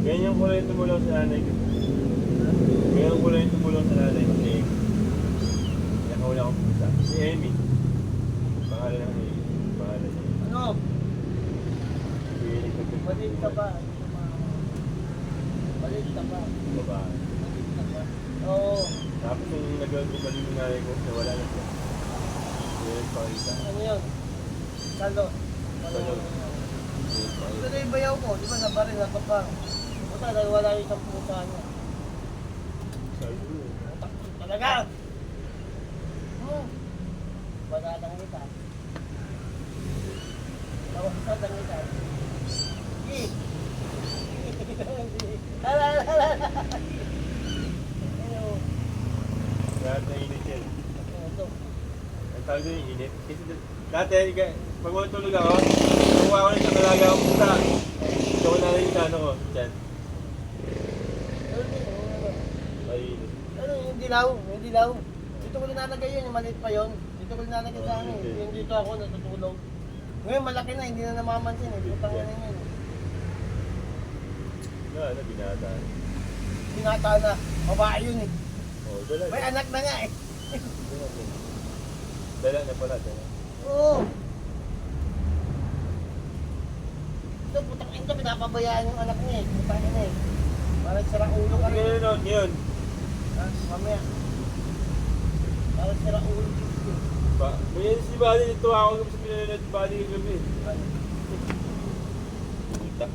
S1: Ganyan yung kulay yung tumulong sa nanay ko. Ganyan yung kulay yung tumulong sa nanay ko. Nakawala akong pusa. Si Amy. Pangalan ng Amy. Pangalan niya.
S3: Ano?
S1: Piling ko ito.
S3: Balik ka ba? Balik ka ba?
S1: Babae.
S3: Balik ka ba? Oo.
S1: Tapos yung nag-gumaling yung nanay ko, nawala na siya. Ganyan pakita.
S3: Ano yun? Salo.
S1: Salo.
S3: Ito na yung bayaw ko, di ba nabaril ako pa. Puta, dahil wala yung isang puta niya.
S1: Sabi ko.
S3: Putak talaga! Bagadang kita. Bagadang kita. Eh! Hala, hala, hala! Ano?
S1: Lahat na init yan.
S3: Ito.
S1: Ang tawag doon yung init. Kasi dati, pag matulog ako, kukuha ko ng nakalaga akong pusa. Ito ko na rin yung ano ko, dyan. Ay, init.
S3: Ano yung dilaw? Yung dilaw. Dito ko nilalagay yun, yung maliit pa yun. Dito ko nilalagay sa akin. Yung dito ako natutulog. Ngayon malaki na, hindi na namamansin eh. Putang na yun.
S1: Ano, binata.
S3: Pinata na, babae yun eh.
S1: Oh, dala.
S3: May anak na nga eh.
S1: Dala na pala, dala.
S3: Oo. Ito, putang ina, pinapabayaan yung anak niya eh. Putang ina eh. Parang sira ulo ka
S1: Hindi
S3: rin.
S1: ka nanonood ngayon.
S3: Ha? Mamaya. Parang sira ulo.
S1: May si Buddy, ito ako sa pinanonood si Buddy kagabi. Puta.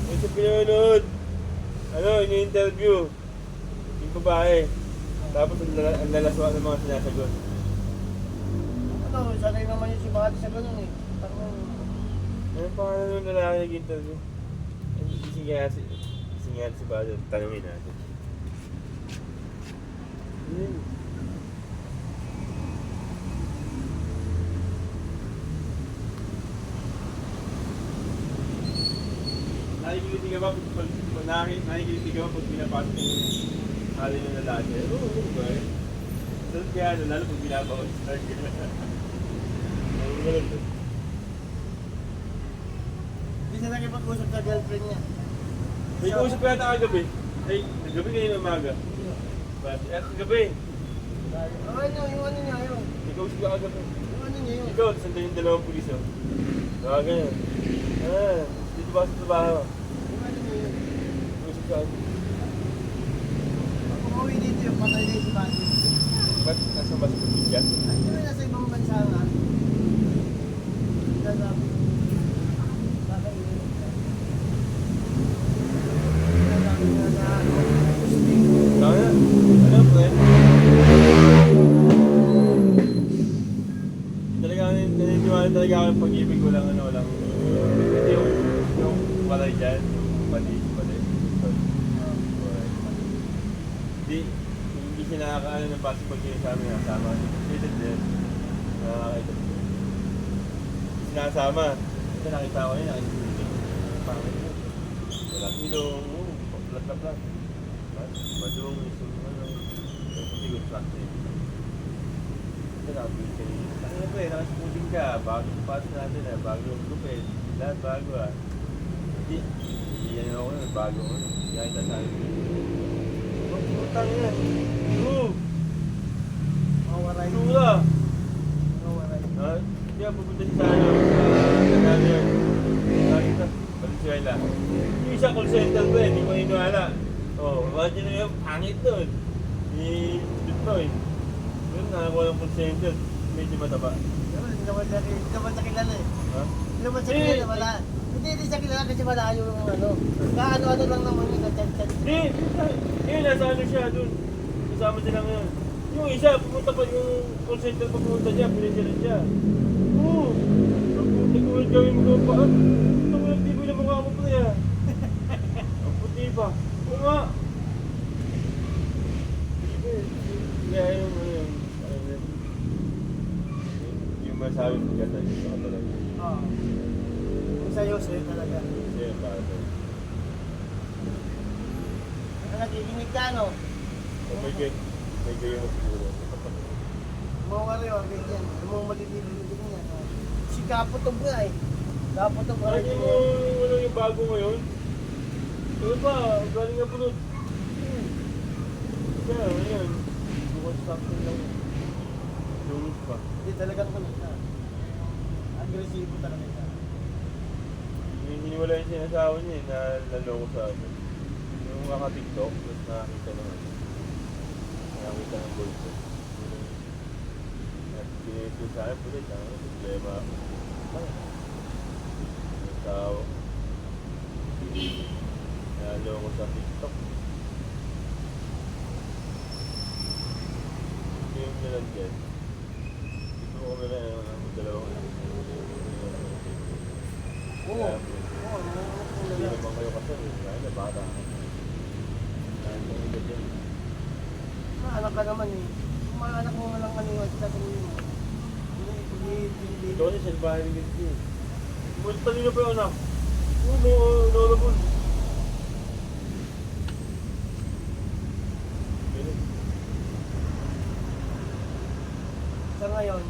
S1: May sa pinanonood. Ano, yung interview. Yung babae. Tapos ang lalaswa ng mga sinasagot.
S3: Ano, sanay naman yung si Bati sa ganun eh. Parang,
S1: Ano pa nga nung lalaki nag-interview? Gising nga si Buddy. Tanungin natin. Yun. Nakikiliti ka ba nakikiliti ka ba pag pinapasok yung hali ng lalaki? Oo, ba eh. Doon kaya ano, lalo pag binabawas.
S3: hindi siya nakipag-usap sa girlfriend niya.
S1: May usap ka yata kagabi. Ay, gabi kayo ng umaga. Kagabi.
S3: Ano, yung ano niya yun.
S1: May kausap ka kagabi.
S3: Yung ano niya yun.
S1: Ikaw, sandali yung dalawang pulis oh. Ganyan. Dito ba sa trabaho?
S3: Yung ano niya yun.
S1: Usap ka.
S3: Pag umuwi dito yung patay na yung si Bati.
S1: Ba't nasa ba sa probinsya?
S3: Hindi na nasa ibang bansa nga. Sasabi ko, kakainin ka. Sasabi nga na,
S1: Tama na. Ano, pre? Talaga, naniniwala talaga ako yung pag-ibig. Walang ano, walang... Hindi yung walay dyan. Yung mali. Hindi siya nakakaano ng base pag yun sa amin nakasama. Kasi din. Nakakita. Sinasama. Ito nakita ko yun. Nakita ko yun. Walang ilong. Plat. Madungis yung ano. Yung puti yung plastic. Ito nakapili ka rin. Ano ba eh, nakasiputin ka. Bago yung pass natin ah. Bago yung gupit. Lahat bago ah. Hindi. Yan ako yun. Bago ko yun. Kaya kita sa akin. Putang yan. Oo.
S3: Mawaray.
S1: Sura.
S3: Mawaray.
S1: Ha? Hindi ako pupunta sa ano. Sa Nagalian. Nakita. Valenzuela. Yung isa call center ko eh. Hindi ko iniwala. Oh, imagine na yung pangit doon. Ni Dutoy. Yun, nakakuha ng call center. Medyo mataba.
S3: Pero hindi naman siya kilala eh.
S1: Ha?
S3: Hindi naman siya kilala, wala. Hindi siya kilala kasi malayo yung ano. Kaano-ano lang naman yun, chat-chat.
S1: Hindi! Eh, nasa ano siya doon. Kasama sila ngayon. Yung isa, pumunta pa yung call center pa pumunta siya. Pinasilan siya. Oo! Nag-uwal gawin mo pa. Ito mo yung tibo na mukha mo pa niya. Ang puti pa. Oo nga! Kaya yung ano yung masabi mo ganda yung mga talaga.
S3: Oo. Yung sa'yo, sa'yo talaga.
S1: Kasi yung para sa'yo.
S3: Nakikinig ka, no?
S1: May gayo mo siguro.
S3: Mga wari, wag ganyan. Yung mga malililig niya. Si Kaputog nga eh. Kaputog nga
S1: Ay, mo ano yung bago ngayon? Ano ba? Galing nga punod. Kaya, ayan. Bukas something lang. Lunis pa.
S3: Hindi talagang kulit na. Agresibo talaga siya.
S1: Hiniwala yung sinasawa niya eh, na naloko sa akin. Yung kaka-tiktok, tapos nakakita naman. Nakakita ng boyfriend. At pinito sa akin, pulit, problema ako. Yung tao. Naloko sa TikTok. Yung nilagyan. Gusto ko kami rin ang dalawang
S3: Oo.
S1: Kaya,
S3: Oo,
S1: hindi naman kayo kasal eh. Kaya na bata ako. Kaya na yung ganyan.
S3: Maanak ka naman eh. Kung maanak mo lang ano yung sasabihin mo. Hindi.
S1: Ito kasi salbahe rin ganito eh. Mas talino pa yung anak. Oo, nolabon. Ganun.
S3: Sa ngayon,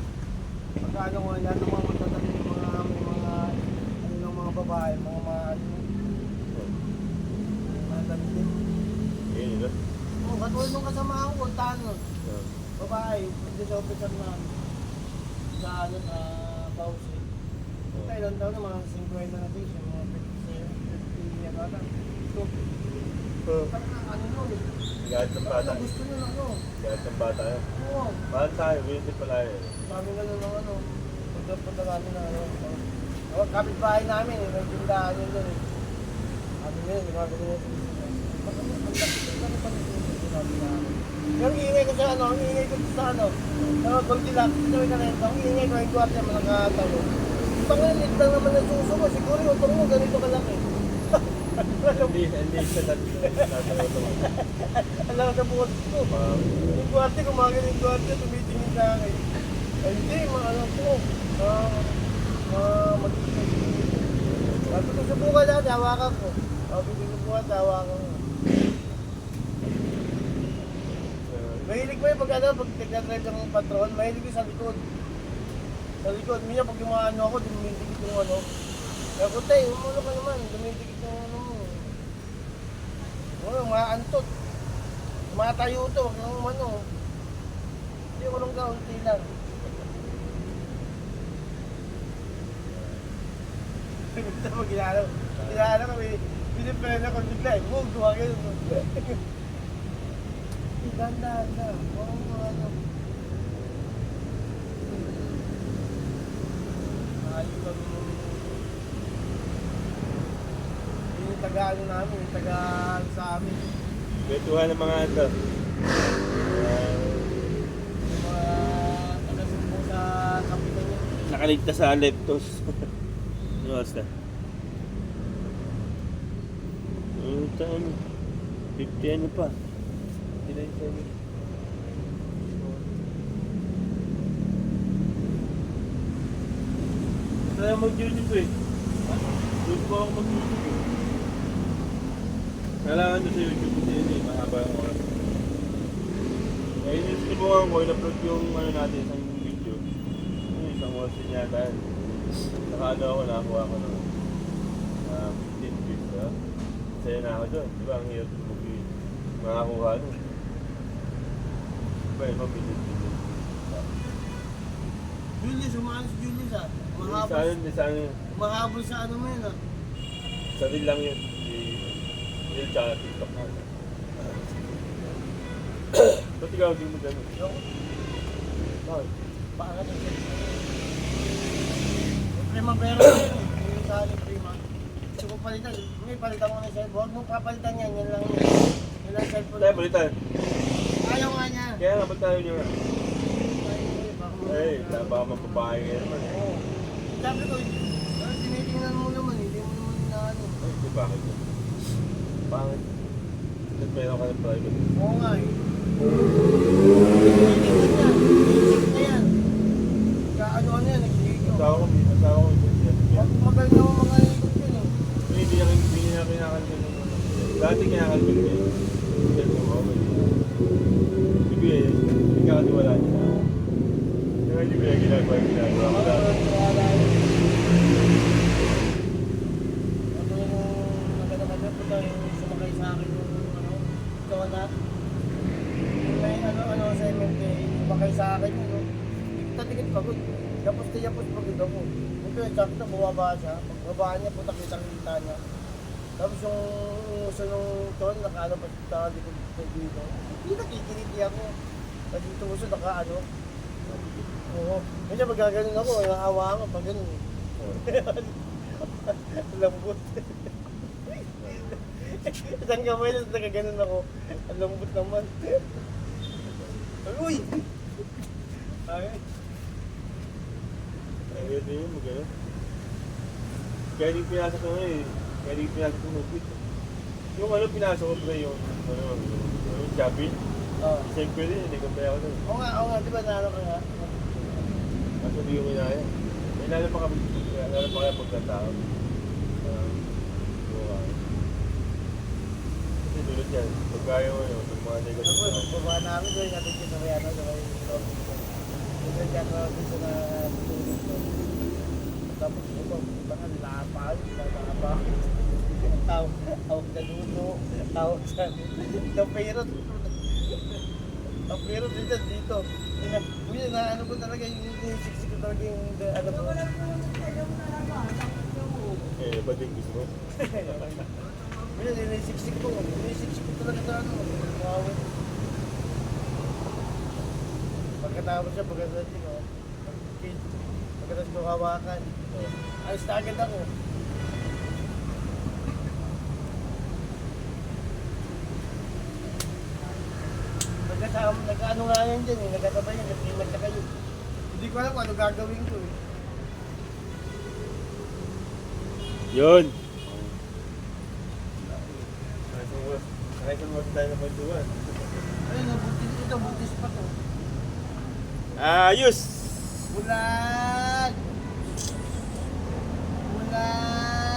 S3: pagkaano ko lahat ng mga magtatanim ng mga ano ng mga babae, mga damit din.
S1: Ganyan yun.
S3: Oo, katulad nung kasama ko, Tano. Babae, hindi sa officer na sa ano, sa Bausi. Ito, ilang taon na, mga 50 na din siya, mga 50 years ata. So, parang ano nun eh.
S1: Galit ng bata.
S3: Ano gusto nyo ano?
S1: Galit ng bata yun.
S3: Oo.
S1: Mahal tayo, ganyan pala yun.
S3: Sabi nga ng ano, punta namin na ano. Kapit-bahay namin eh, may tindahan yun doon eh. Sabi nga yun, gumagawa yun. Ang laki pa nito, sabi namin. Pero iingay ko sa ano, ang iingay ko sa ano, sa Goldilocks, sabi ka rin, ang iingay ko yung guwapya, malakatayo. Pangalit lang naman ng suso mo, siguro yung utong mo, ganito kalaki.
S1: Hindi siya natalaw naman.
S3: Alam ka po ko. Yung guwarte, kumagal yung guwarte, tumitingin sa akin. Ay hindi, ano po, mag-iingay. Sabi ko, subukan natin, hawakan ko. Sabi ko, subukan, hawakan ko. Mahilig ko yung pag nag-drive ng patron, mahilig ko sa likod. Sa likod, minsan pag yumaano ako, dumitikit yung ano. Kaya ko, tay, umulo ka naman, dumitikit yung ano mo. Maantot. Matayo to, huwag nang umano. Hindi ko lang kaunti lang. Basta mo ginala kami, pinipena ko bigla eh, move, duwa kayo. Ganda. Ano. Ayaw kami yung taga-ano namin, yung taga-ano sa amin.
S1: Betuhan ng mga ito.
S3: Yung mga taga-sumbo sa kapitan niya.
S1: Nakaligtas sa leptos. Ano basta? Ito ano? 50 ano pa? 59.7. Kaya mag-YouTube eh. Doon po ako mag-YouTube eh. Kailangan doon sa YouTube kasi yun eh, mahaba ewan ko, in-upload yung ano natin, isang video. Isang oras din yata. Nakaano ako, nakakuha ko ng 15 views. Masaya na ako doon. Di ba, ang hirap makakuha doon. Di ba, ibang video.
S3: Julius, umaano si Julius ah. Mahabol sa ano mo yun ah.
S1: Sa rin lang yun. Real tsaka TikTok na. Ba't ikaw din mo gano'n? Bakit?
S3: Paangat yung primavera na yun eh. Yung sa aling prima. Gusto ko palitan. May palitan ko na siya. Huwag mo papalitan yan. Yan lang yun. Yan lang cellphone.
S1: Tayo, balitan.
S3: Ayaw nga niya.
S1: Kaya nga, ba't tayo nyo nga?
S3: Ay,
S1: Baka mapapahay ka naman eh.
S3: oo. Sabi ko, tinitingnan mo naman. Hindi mo naman inaano.
S1: Ay, di bakit? Bakit? Ba't meron ka ng private?
S3: Oo nga eh. Tinitingnan niya. Iisip na yan. Ano yan. Nagsigil.
S1: Asawa ko,
S3: Magaling naman mga ikot yun eh.
S1: hindi niya kinakalbin yung ano. Dati kinakalbin niya. Hindi ko okay. Sige eh, hindi ka katiwala niya. Kaya hindi ko yung ginagawa ko dati.
S3: Ako yung nagkakagap ko tayo yung sumakay sa akin yung ikaw na. May ano sa MMK, sumakay sa akin yun. Tikit pagod. Yapos pagod ako. Ito yung sakta, bumaba siya. Pagbaba niya, puta kita niya. Tapos yung uso nung ton, nakaano pa sa likod dito. Hindi nakikiniti ako. Kasi ito uso, nakaano. Oo. Kaya magaganon ako, nakahawa ako pag ganun. Lambot. Isang kamay na nakaganon ako. Ang lambot naman. Uy! Ay.
S1: Ayun din yun, magano. Kaya hindi pinasok ko eh. Kaya hindi pinasok ko notebook. Yung ano pinasok ko ba yung yung Chubby?
S3: Oo.
S1: Siyempre din, hindi ko pa ako doon.
S3: Oo nga, di ba naano ka nga?
S1: Kaso hindi ko kinaya. May lalo pa kaya pagkatao. Kasi tulad yan, pagkaya mo yun, pag mga
S3: Ako,
S1: negative.
S3: baba namin doon, natin kita may ano, sa may lobby ko. Doon kaya ako gusto na tutulog ko. Tapos ito, tangan lapal, lapal. Tawag na luto, tawag sa tapirot. Tapirot dito. Kuya, na ano ko talaga yung siksik ko talaga yung ano ko.
S1: Eh, ba't yung gusto mo?
S3: Kuya, sinisiksik ko talaga sa ano. Wow. Pagkatapos siya, pagkatapos ko, pagkatapos ko hawakan. Ayos na agad ako. Nagkaano nga yan dyan eh, nagkasabay yan, nagkimag na kayo. Hindi ko alam kung ano gagawin ko eh.
S1: Yun! Nakaisan mo tayo na pagduwan.
S3: Ayun, butis pa to.
S1: Ayos!
S3: Bulag! Bulag!